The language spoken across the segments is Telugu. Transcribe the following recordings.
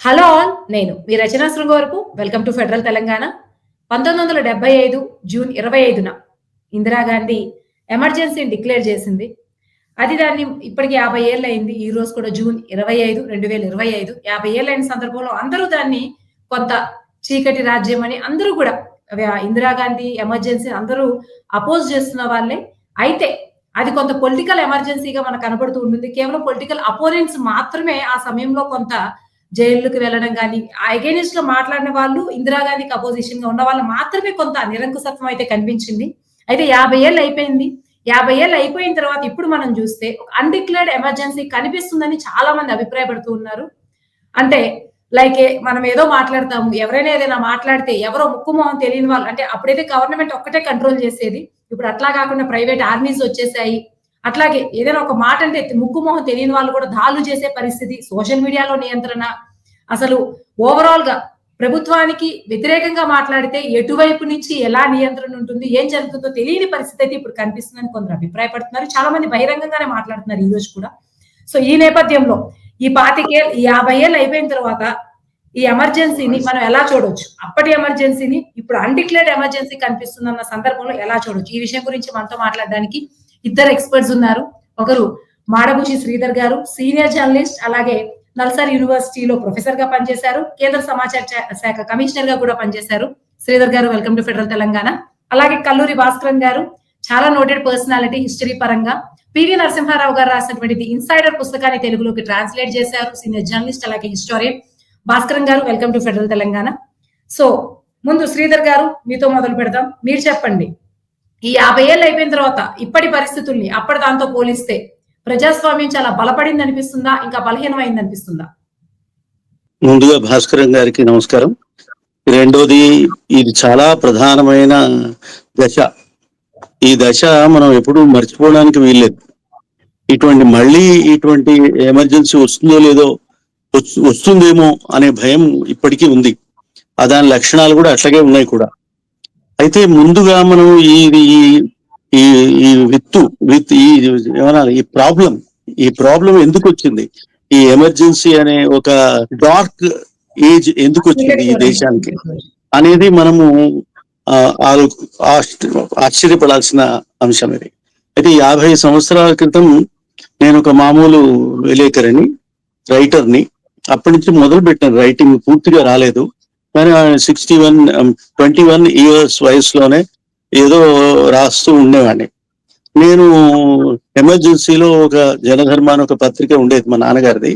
Hello all. నేను మీ Rachana Srungavarapu. Welcome to federal Telangana. 1975 June 25న ఇందిరాగాంధీ ఎమర్జెన్సీని డిక్లేర్ చేసింది. దాన్ని ఇప్పటికి 50 ఏళ్లయింది. ఈ రోజు కూడా జూన్ 25, 2025 50 ఏళ్లైన సందర్భంలో అందరూ దాన్ని కొంత చీకటి రాజ్యం అని అందరూ కూడా ఇందిరాగాంధీ ఎమర్జెన్సీ అందరూ అపోజ్ చేస్తున్న వాళ్ళే. అయితే అది కొంత పొలిటికల్ ఎమర్జెన్సీగా మనకు కనబడుతూ ఉంటుంది. కేవలం పొలిటికల్ అపోనెంట్స్ మాత్రమే ఆ సమయంలో కొంత జైలుకి వెళ్ళడం గాని, అగైనిస్ట్ లో మాట్లాడిన వాళ్ళు ఇందిరాగాంధీకి అపోజిషన్ గా ఉన్న వాళ్ళు మాత్రమే కొంత నిరంకుశత్వం అయితే కనిపించింది. అయితే 50 ఏళ్ళు అయిపోయింది. 50 ఏళ్ళు అయిపోయిన తర్వాత ఇప్పుడు మనం చూస్తే ఒక అన్‌డిక్లేర్డ్ ఎమర్జెన్సీ కనిపిస్తుందని చాలా మంది అభిప్రాయపడుతూ ఉన్నారు. అంటే మనం ఏదో మాట్లాడతాము. ఎవరైనా ఏదైనా మాట్లాడితే ఎవరో ముక్కు మొహం తెలియని వాళ్ళు అంటే అప్పుడైతే గవర్నమెంట్ ఒక్కటే కంట్రోల్ చేసేది. ఇప్పుడు అట్లా కాకుండా ప్రైవేట్ ఆర్మీస్ వచ్చేసాయి. అట్లాగే ఏదైనా ఒక మాట అంటే ముక్కు మొహం తెలియని వాళ్ళు కూడా దాడులు చేసే పరిస్థితి, సోషల్ మీడియాలో నియంత్రణ, అసలు ఓవరాల్ గా ప్రభుత్వానికి వ్యతిరేకంగా మాట్లాడితే ఎటువైపు నుంచి ఎలా నియంత్రణ ఉంటుంది, ఏం జరుగుతుందో తెలియని పరిస్థితి అయితే ఇప్పుడు కనిపిస్తుందని కొందరు అభిప్రాయపడుతున్నారు. చాలా మంది బహిరంగంగానే మాట్లాడుతున్నారు ఈ రోజు కూడా. సో ఈ నేపథ్యంలో ఈ 50 ఏళ్ళు అయిపోయిన తర్వాత ఈ ఎమర్జెన్సీని మనం ఎలా చూడొచ్చు? అప్పటి ఎమర్జెన్సీని ఇప్పుడు అన్‌డిక్లేర్డ్ ఎమర్జెన్సీ కనిపిస్తుందన్న సందర్భంలో ఎలా చూడొచ్చు? ఈ విషయం గురించి మనతో మాట్లాడడానికి ఇద్దరు ఎక్స్‌పర్ట్స్ ఉన్నారు. ఒకరు మాడభూషి శ్రీధర్ గారు, సీనియర్ జర్నలిస్ట్, అలాగే నల్సార్ యూనివర్సిటీలో ప్రొఫెసర్ గా పనిచేశారు. కేంద్ర సమాచార శాఖ కమిషనర్ గా కూడా పనిచేశారు. శ్రీధర్ గారు, వెల్కమ్ టు ఫెడరల్ తెలంగాణ. అలాగే కల్లూరి భాస్కరన్ గారు, చాలా నోటెడ్ పర్సనాలిటీ హిస్టరీ పరంగా. పివి నరసింహారావు గారు రాసినటువంటి ది ఇన్సైడర్ పుస్తకాన్ని తెలుగులోకి ట్రాన్స్లేట్ చేశారు. సీనియర్ జర్నలిస్ట్, అలాగే హిస్టోరియన్. భాస్కరన్ గారు, welcome to federal Telangana. So ముందు శ్రీధర్ గారు, మీతో మొదలు పెడదాం. మీరు చెప్పండి, ఈ 50 ఏళ్ళు అయిపోయిన తర్వాత ఇప్పటి పరిస్థితుల్ని అప్పటి దాంతో పోలిస్తే ప్రజాస్వామ్యం చాలా బలపడింది అనిపిస్తుందా, ఇంకా బలహీనమైంది అనిపిస్తుందా? ముందుగా భాస్కరన్ గారికి నమస్కారం. రెండోది, ఇది చాలా ప్రధానమైన దశ. ఈ దశ మనం ఎప్పుడూ మర్చిపోవడానికి వీల్లేదు. మళ్ళీ ఇటువంటి ఎమర్జెన్సీ వస్తుందో లేదో, వస్తుందేమో అనే భయం ఇప్పటికీ ఉంది. దాని లక్షణాలు కూడా అట్లాగే ఉన్నాయి కూడా. అయితే ముందుగా మనం ఈ ఈ ఈ ఏమనాలి, ఈ ప్రాబ్లం ఎందుకు వచ్చింది, ఈ ఎమర్జెన్సీ అనే ఒక డార్క్ ఏజ్ ఎందుకు వచ్చింది ఈ దేశానికి అనేది మనము ఆశ్చర్యపడాల్సిన అంశం ఇది. అయితే 50 సంవత్సరాల క్రితం నేను ఒక మామూలు విలేకరిని, రైటర్ని. అప్పటి నుంచి మొదలు పెట్టాను రైటింగ్. పూర్తిగా రాలేదు, కానీ 21 ఇయర్స్ వయసులోనే ఏదో రాస్తూ ఉండేవాడిని. నేను ఎమర్జెన్సీలో ఒక జనధర్మ అని ఒక పత్రిక ఉండేది మా నాన్నగారిది.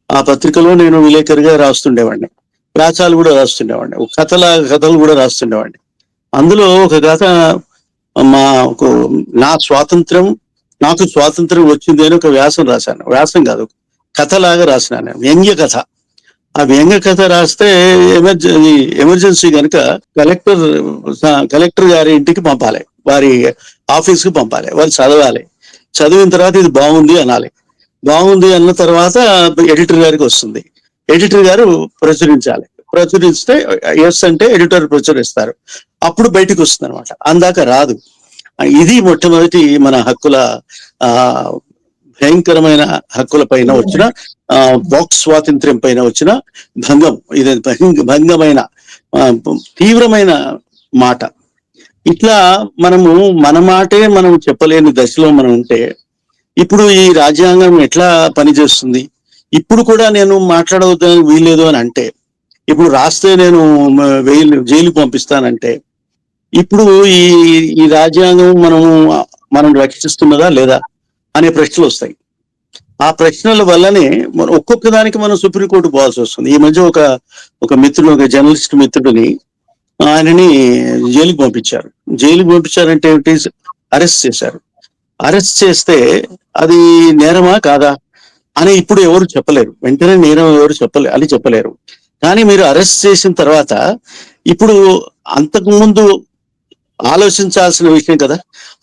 ఆ పత్రికలో నేను విలేకరిగా రాస్తుండేవాడిని. వ్యాసాలు కూడా రాస్తుండేవాడిని, కథలు కూడా రాస్తుండేవాడిని. అందులో ఒక కథ, నాకు స్వాతంత్రం వచ్చింది అని ఒక వ్యాసం రాశాను. వ్యాసం కాదు, కథలాగా రాసినాను, వ్యంగ్య కథ. ఆ వ్యంగ్య కథ రాస్తే ఎమర్జెన్సీ కనుక కలెక్టర్ గారి ఇంటికి పంపాలి, వారి ఆఫీస్కి పంపాలి, వారు చదవాలి. చదివిన తర్వాత ఇది బాగుంది అనాలి. బాగుంది అన్న తర్వాత ఎడిటర్ గారికి వస్తుంది. ఎడిటర్ గారు ప్రచురించాలి. ప్రచురిస్తే ఎస్ అంటే ఎడిటర్ ప్రచురిస్తారు. అప్పుడు బయటకు వస్తుంది అనమాట. అందాక రాదు. ఇది మొట్టమొదటి మన భయంకరమైన హక్కుల పైన వచ్చిన, వాక్ స్వాతంత్ర్యం పైన వచ్చిన భంగం. ఇది భంగమైన తీవ్రమైన మాట. ఇట్లా మన మాటే మనం చెప్పలేని దశలో మనం ఉంటే ఇప్పుడు ఈ రాజ్యాంగం ఎట్లా పనిచేస్తుంది? ఇప్పుడు కూడా నేను మాట్లాడవద్దని వీల్లేదు అని అంటే, ఇప్పుడు రాస్తే నేను జైలు పంపిస్తానంటే, ఇప్పుడు ఈ రాజ్యాంగం మనం రక్షిస్తున్నదా లేదా అనే ప్రశ్నలు వస్తాయి. ఆ ప్రశ్నల వల్లనే ఒక్కొక్క దానికి మనం సుప్రీంకోర్టు పోవాల్సి వస్తుంది. ఈ మధ్య ఒక మిత్రుడు, ఒక జర్నలిస్ట్ మిత్రుడిని, ఆయనని జైలుకి పంపించారంటే అరెస్ట్ చేశారు. అరెస్ట్ చేస్తే అది నేరమా కాదా అని ఇప్పుడు ఎవరు చెప్పలేరు. వెంటనే నేరం ఎవరు చెప్పలేరు. కానీ మీరు అరెస్ట్ చేసిన తర్వాత ఇప్పుడు అంతకు ముందు ఆలోచించాల్సిన విషయం కదా.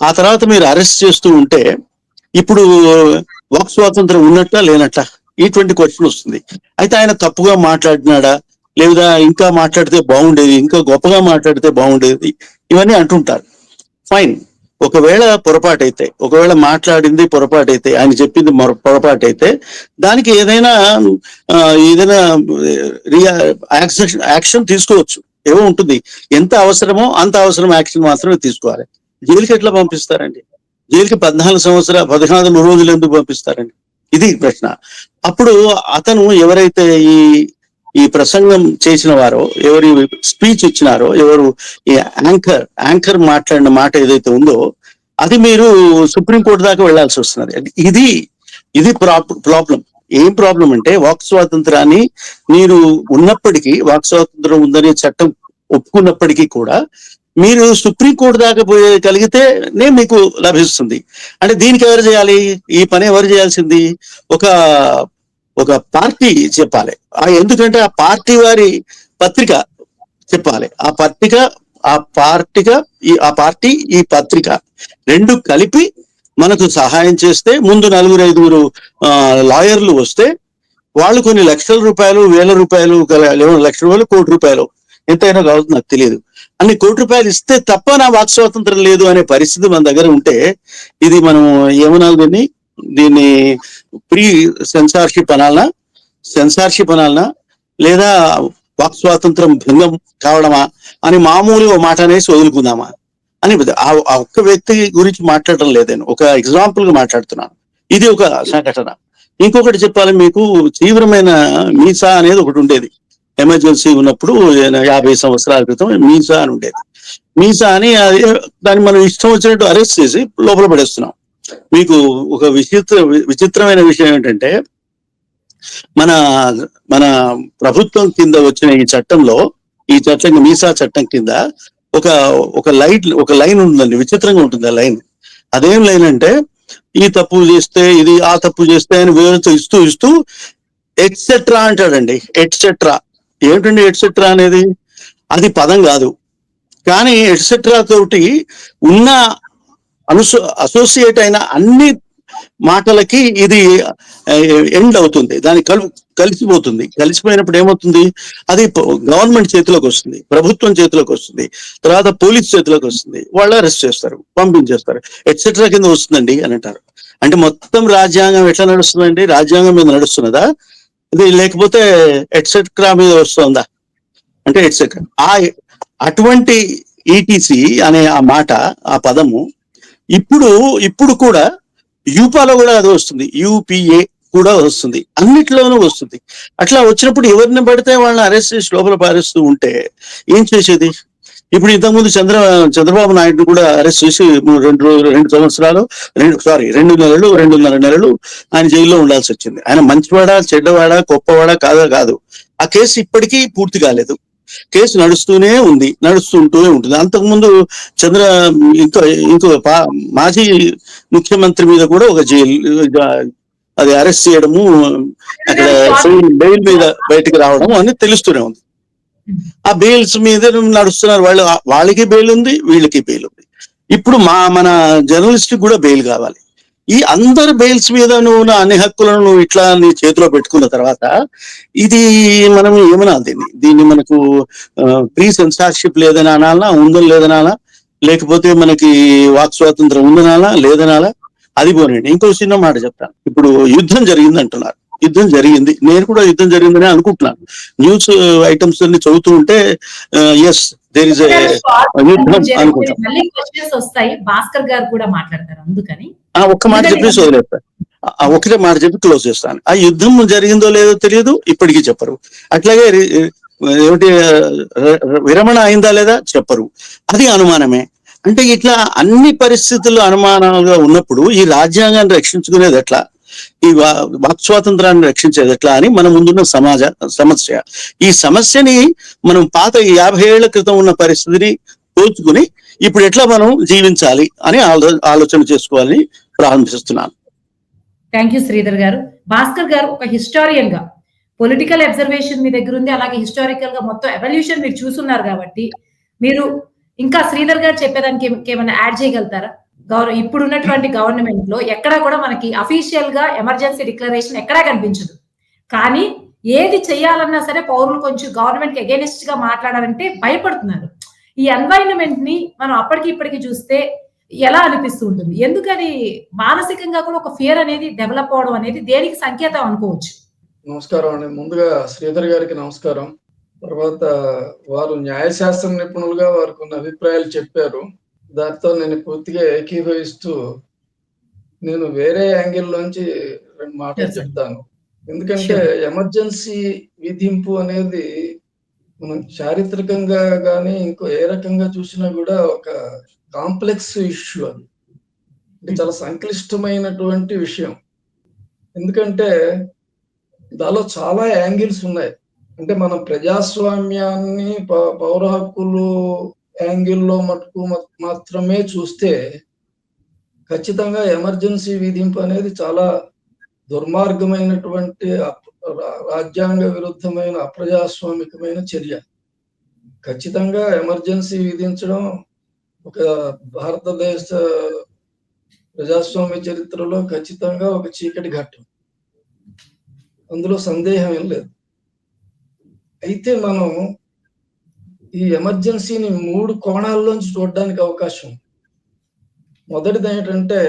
ఆ తర్వాత మీరు అరెస్ట్ చేస్తూ ఉంటే ఇప్పుడు వాక్ స్వాతంత్రం ఉన్నట్లా లేనట్లా, ఇటువంటి క్వశ్చన్ వస్తుంది. అయితే ఆయన తప్పుగా మాట్లాడినాడా, లేదా ఇంకా మాట్లాడితే బాగుండేది, ఇంకా గొప్పగా మాట్లాడితే బాగుండేది, ఇవన్నీ అంటుంటారు. ఫైన్. ఒకవేళ పొరపాటైతే, ఒకవేళ మాట్లాడింది పొరపాటైతే, ఆయన చెప్పింది పొరపాటైతే దానికి ఏదైనా ఏదైనా యాక్షన్ తీసుకోవచ్చు. ఏమో ఉంటుంది. ఎంత అవసరమో అంత అవసరం యాక్షన్ మాత్రమే తీసుకోవాలి. జైలుకి ఎట్లా పంపిస్తారండి? జైలుకి 14 రోజులు ఎందుకు పంపిస్తారండి? ఇది ప్రశ్న. అప్పుడు అతను ఎవరైతే ఈ ఈ ప్రసంగం చేసిన వారో, ఎవరు స్పీచ్ ఇచ్చినారో, ఎవరు ఈ యాంకర్ మాట్లాడిన మాట ఏదైతే ఉందో అది మీరు సుప్రీంకోర్టు దాకా వెళ్లాల్సి వస్తున్నది. ఇది ప్రాబ్లం. ఏం ప్రాబ్లం అంటే వాక్ స్వాతంత్రాన్ని మీరు ఉన్నప్పటికీ, వాక్ స్వాతంత్రం ఉందనే చట్టం ఒప్పుకున్నప్పటికీ కూడా మీరు సుప్రీంకోర్టు దాకా పోయగలిగితేనే మీకు లభిస్తుంది. అంటే దీనికి ఎవరు చేయాలి? ఈ పని ఎవరు చేయాల్సింది? ఒక పార్టీ చెప్పాలి. ఎందుకంటే ఆ పార్టీ వారి పత్రిక చెప్పాలి. ఆ పార్టీ ఈ పత్రిక రెండు కలిపి మనకు సహాయం చేస్తే, ముందు 4-5 లాయర్లు వస్తే వాళ్ళు కొన్ని లక్షల రూపాయలు, వేల రూపాయలు, లక్షల రూపాయలు, కోటి రూపాయలు ఎంతైనా కావచ్చు నాకు తెలియదు, అన్ని కోటి రూపాయలు ఇస్తే తప్ప నా వాక్ స్వాతంత్రం లేదు అనే పరిస్థితి మన దగ్గర ఉంటే, ఇది మనం ఏమనాలి? దీన్ని ప్రీ సెన్సార్షిప్ అనాలనా లేదా వాక్ స్వాతంత్రం భంగం కావడమా అని మామూలు మాట అనేసి వదులుకుందామా అని ఆ ఒక్క వ్యక్తి గురించి మాట్లాడటం లేదని ఒక ఎగ్జాంపుల్ గా మాట్లాడుతున్నాను. ఇది ఒక సంఘటన. ఇంకొకటి చెప్పాలి మీకు, తీవ్రమైన మీసా అనేది ఒకటి ఉండేది. ఎమర్జెన్సీ ఉన్నప్పుడు 50 సంవత్సరాల క్రితం మీసా అని ఉండేది. మీసా అని దాన్ని మనం ఇష్టం వచ్చినట్టు అరెస్ట్ చేసి లోపల పడేస్తున్నాం. మీకు ఒక విచిత్రమైన విషయం ఏంటంటే, మన ప్రభుత్వం కింద వచ్చిన ఈ చట్టం మీసా చట్టం కింద ఒక లైన్ ఉందండి. విచిత్రంగా ఉంటుంది ఆ లైన్. అదేం లైన్ అంటే, ఈ తప్పు చేస్తే ఇది, ఆ తప్పు చేస్తే అని వివరణ ఇస్తూ ఎట్సెట్రా అంటాడండి. ఎట్సెట్రా ఏమిటండి? ఎట్సెట్రా అనేది అది పదం కాదు, కానీ ఎట్సెట్రా తోటి ఉన్న అసోసియేట్ అయిన అన్ని మాటలకి ఇది ఎండ్ అవుతుంది. దాని కలిసిపోతుంది. కలిసిపోయినప్పుడు ఏమవుతుంది? అది గవర్నమెంట్ చేతిలోకి వస్తుంది, ప్రభుత్వం చేతిలోకి వస్తుంది, తర్వాత పోలీస్ చేతిలోకి వస్తుంది. వాళ్ళు అరెస్ట్ చేస్తారు, పంపించేస్తారు. ఎట్సెట్రా కింద వస్తుందండి అని అంటారు. అంటే మొత్తం రాజ్యాంగం ఎట్లా నడుస్తుందండి? రాజ్యాంగం మీద నడుస్తున్నదా ఇది, లేకపోతే ఎట్సెట్రా మీద వస్తుందా? అంటే ఎట్సెట్రా అటువంటి ఈటీసీ అనే ఆ మాట, ఆ పదము ఇప్పుడు కూడా యూపాలో కూడా అది వస్తుంది, యూపీఏ కూడా వస్తుంది, అన్నిట్లోనూ వస్తుంది. అట్లా వచ్చినప్పుడు ఎవరిని పడితే వాళ్ళని అరెస్ట్ చేసి లోపల పారేస్తూ ఉంటే ఏం చేసేది? ఇప్పుడు ఇంతకుముందు చంద్రబాబు నాయుడు కూడా అరెస్ట్ చేసి 2.5 నెలలు ఆయన జైల్లో ఉండాల్సి వచ్చింది. ఆయన మంచివాడా, చెడ్డవాడా, గొప్పవాడా కాదు. ఆ కేసు ఇప్పటికీ పూర్తి కాలేదు. కేసు నడుస్తూనే ఉంటుంది. అంతకుముందు ఇంకో మాజీ ముఖ్యమంత్రి మీద కూడా ఒక అది అరెస్ట్ చేయడము, అక్కడ బెయిల్ మీద బయటకు రావడం అని తెలుస్తూనే ఉంది. ఆ బెయిల్స్ మీద నడుస్తున్నారు. వాళ్ళకి బెయిల్ ఉంది, వీళ్ళకి బెయిల్ ఉంది. ఇప్పుడు మన జర్నలిస్ట్ కూడా బెయిల్ కావాలి. ఈ అందరు బెయిల్స్ మీద నువ్వు అన్ని హక్కులను నువ్వు ఇట్లా నీ చేతిలో పెట్టుకున్న తర్వాత ఇది మనం ఏమనాలి? దీన్ని మనకు ప్రీ సెన్సార్షిప్ లేదని అనాలా, ఉందని లేదనాలా, లేకపోతే మనకి వాక్ స్వాతంత్రం ఉందనాలా, లేదనాలా? అది పోనండి. ఇంకో చిన్న మాట చెప్తాను. ఇప్పుడు యుద్ధం జరిగింది అంటున్నారు. యుద్ధం జరిగింది, నేను కూడా యుద్ధం జరిగిందని అనుకుంటున్నాను. న్యూస్ ఐటమ్స్ అన్ని చదువుతూ ఉంటే ఎస్ దేర్ ఇస్ యుద్ధం అనుకుంటాం. భాస్కర్ గారు కూడా మాట్లాడతారు, అందుకని ఒక్క మాట చెప్పేసి వదిలేస్తాను. ఒకటే మాట చెప్పి క్లోజ్ చేస్తాను. ఆ యుద్ధం జరిగిందో లేదో తెలియదు, ఇప్పటికీ చెప్పరు. అట్లాగే ఏమిటి విరమణ అయిందా లేదా చెప్పరు. అది అనుమానమే. అంటే ఇట్లా అన్ని పరిస్థితుల్లో అనుమానాలుగా ఉన్నప్పుడు ఈ రాజ్యాంగాన్ని రక్షించుకునేది ఎట్లా, ఈ వాక్ స్వాతంత్రాన్ని రక్షించేది ఎట్లా అని మన ముందున్న సమస్య. ఈ సమస్యని మనం పాత 50 ఏళ్ల క్రితం ఉన్న పరిస్థితిని పోల్చుకుని ఇప్పుడు ఎట్లా మనం జీవించాలి అని ఆలోచన చేసుకోవాలని ప్రారంభిస్తున్నాను. థ్యాంక్ యూ శ్రీధర్ గారు. భాస్కర్ గారు ఒక హిస్టారియన్ గా పొలిటికల్ అబ్జర్వేషన్ మీ దగ్గర ఉంది, అలాగే హిస్టారికల్ గా మొత్తం ఎవల్యూషన్ మీరు చూస్తున్నారు కాబట్టి మీరు ఇంకా శ్రీధర్ గారు చెప్పేదానికి ఏమైనా యాడ్ చేయగలుగుతారా? ఇప్పుడు ఉన్నటువంటి గవర్నమెంట్ లో ఎక్కడా కూడా మనకి అఫీషియల్ గా ఎమర్జెన్సీ డిక్లరేషన్ ఎక్కడా కనిపించదు. కానీ ఏది చెయ్యాలన్నా సరే పౌరులు కొంచెం గవర్నమెంట్ కి అగేనిస్ట్ గా మాట్లాడాలంటే భయపడుతున్నారు. ఈ ఎన్వైరన్మెంట్ ని మనం అప్పటికి ఇప్పటికి చూస్తే ఎలా అనిపిస్తూ ఉంటుంది? ఎందుకని మానసికంగా కూడా ఒక ఫియర్ అనేది డెవలప్ అవ్వడం అనేది దేనికి సంకేతం అనుకోవచ్చు? నమస్కారం అండి. ముందుగా శ్రీధర్ గారికి నమస్కారం. తర్వాత వారు న్యాయశాస్త్ర నిపుణులుగా వారు కొన్ని అభిప్రాయాలు చెప్పారు. దాంతో నేను పూర్తిగా ఏకీభవిస్తూ నేను వేరే యాంగిల్‌లోంచి 2 మాటలు యెస్ అండి. చెప్తాను. ఎందుకంటే ష్యూర్. ఎమర్జెన్సీ విధింపు అనేది మనం చారిత్రకంగా గాని, ఇంకో ఏ రకంగా చూసినా గూడా ఒక కాంప్లెక్స్ ఇష్యూ అది. అంటే హ్మ్. చాలా సంక్లిష్టమైనటువంటి విషయం. ఎందుకంటే దానిలో చాలా యాంగిల్స్ ఉన్నాయి. అంటే మనం ప్రజాస్వామ్యాన్ని పౌర హక్కులు యాంగిల్‌లో మటుకు మాత్రమే చూస్తే ఖచ్చితంగా ఎమర్జెన్సీ విధింపు అనేది చాలా దుర్మార్గమైనటువంటి రాజ్యాంగ విరుద్ధమైన అప్రజాస్వామికమైన చర్య. ఖచ్చితంగా ఎమర్జెన్సీ విధించడం ఒక భారతదేశ ప్రజాస్వామ్య చరిత్రలో ఖచ్చితంగా ఒక చీకటి ఘట్టం. అందులో సందేహం ఏం లేదు. అయితే మనం ఈ ఎమర్జెన్సీని 3 కోణాల్లోంచి చూడడానికి అవకాశం ఉంది. మొదటిదేంటంటే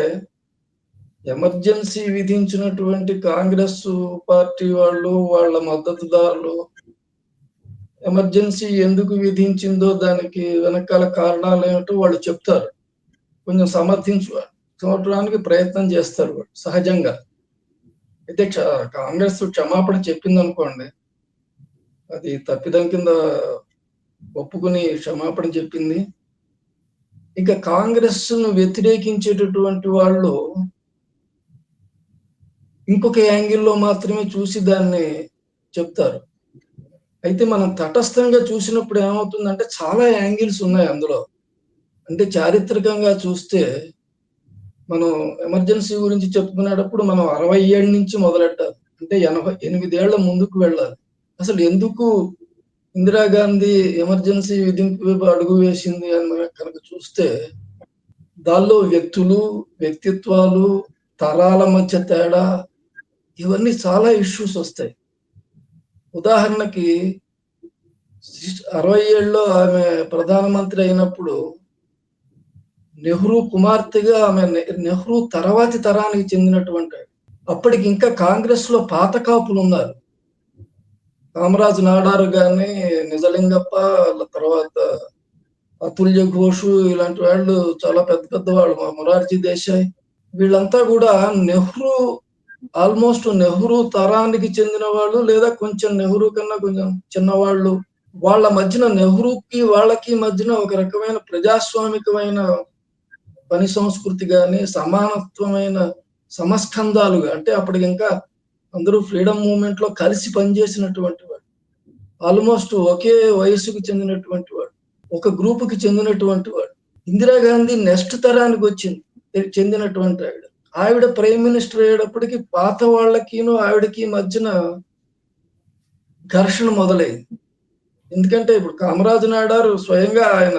ఎమర్జెన్సీ విధించినటువంటి కాంగ్రెస్ పార్టీ వాళ్ళు, వాళ్ళ మద్దతుదారులు ఎమర్జెన్సీ ఎందుకు విధించిందో దానికి వెనకాల కారణాలేమిటో వాళ్ళు చెప్తారు. కొంచెం సమర్థించుకోవడానికి ప్రయత్నం చేస్తారు వాళ్ళు సహజంగా. అయితే కాంగ్రెస్ క్షమాపణ చెప్పిందనుకోండి, అది తప్పిదం కింద ఒప్పుకుని క్షమాపణ చెప్పింది. ఇక కాంగ్రెస్‌ను వ్యతిరేకించేటటువంటి వాళ్ళు ఇంకొక యాంగిల్‌లో మాత్రమే చూసి దాన్ని చెప్తారు. అయితే మనం తటస్థంగా చూసినప్పుడు ఏమవుతుందంటే చాలా యాంగిల్స్ ఉన్నాయి అందులో. అంటే చారిత్రకంగా చూస్తే మనం ఎమర్జెన్సీ గురించి చెప్పుకునేటప్పుడు మనం 60 ఏళ్ల నుంచి మొదలెట్టాలి. అంటే 88 ఏళ్ల ముందుకు వెళ్ళాలి. అసలు ఎందుకు ఇందిరాగాంధీ ఎమర్జెన్సీ విధింపు వైపు అడుగు వేసింది అని మనం కనుక చూస్తే దానిలో వ్యక్తులు, వ్యక్తిత్వాలు, తరాల మధ్య తేడా ఇవన్నీ చాలా ఇష్యూస్ వస్తాయి. ఉదాహరణకి 60 ఏళ్ళలో ఆమె ప్రధానమంత్రి అయినప్పుడు నెహ్రూ కుమార్తెగా ఆమె నెహ్రూ తర్వాతి తరానికి చెందినటువంటి అప్పటికి ఇంకా కాంగ్రెస్‌లో పాత కాపులున్నారు. కామరాజ్ నాడార్ గాని, నిజలింగప్ప, తర్వాత అతుల్య ఘోష్ ఇలాంటి వాళ్ళు చాలా పెద్ద పెద్ద వాళ్ళు. మొరార్జీ దేశాయ్ వీళ్ళంతా కూడా నెహ్రూ తరానికి చెందిన వాళ్ళు లేదా కొంచెం నెహ్రూ కన్నా కొంచెం చిన్నవాళ్ళు. వాళ్ళ మధ్యన నెహ్రూకి వాళ్ళకి మధ్యన ఒక రకమైన ప్రజాస్వామికమైన పని సంస్కృతి గాని, సమానత్వమైన సమస్కంధాలుగా అంటే అప్పటికి ఇంకా అందరూ ఫ్రీడమ్ మూవ్‌మెంట్‌లో కలిసి పనిచేసినటువంటి వాళ్ళు. ఆల్మోస్ట్ ఒకే వయస్సుకు చెందినటువంటి వాడు. ఒక గ్రూప్‌కి చెందినటువంటి వాడు. ఇందిరాగాంధీ నెక్స్ట్ తరానికొచ్చింది. చెందినటువంటి ఆవిడ. ఆవిడ ప్రైమ్ మినిస్టర్ అయ్యేటప్పటికి పాత వాళ్ళకిను, ఆవిడకి మధ్యన ఘర్షణ మొదలైంది. ఎందుకంటే ఇప్పుడు కామరాజ్ నాడార్ స్వయంగా ఆయన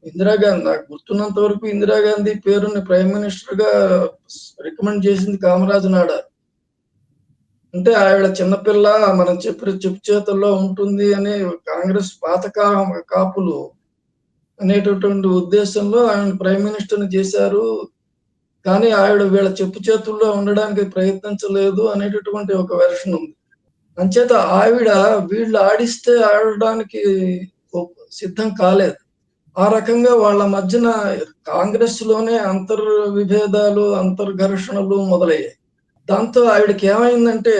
ఇందిరాగాంధీ నాకు గుర్తున్నంత వరకు ఇందిరాగాంధీ పేరుని ప్రైమ్ మినిస్టర్‌గా రికమెండ్ చేసింది కామరాజ్ నాడార్. అంటే ఆవిడ చిన్నపిల్ల మనం చెప్పిన చెప్పు చేతుల్లో ఉంటుంది అని కాంగ్రెస్ పాత కాపులు అనేటటువంటి ఉద్దేశంలో ఆయన ప్రైమ్ మినిస్టర్‌ని చేశారు. కానీ ఆవిడ వీళ్ళ చెప్పు చేతుల్లో ఉండడానికి ప్రయత్నించలేదు అనేటటువంటి ఒక వెర్షన్ ఉంది. అంచేత ఆవిడ వీళ్ళు ఆడిస్తే ఆడడానికి సిద్ధం కాలేదు. ఆ రకంగా వాళ్ళ మధ్యన కాంగ్రెస్‌లోనే విభేదాలు, అంతర్ఘర్షణలు మొదలయ్యాయి. దాంతో ఆవిడకి ఏమైందంటే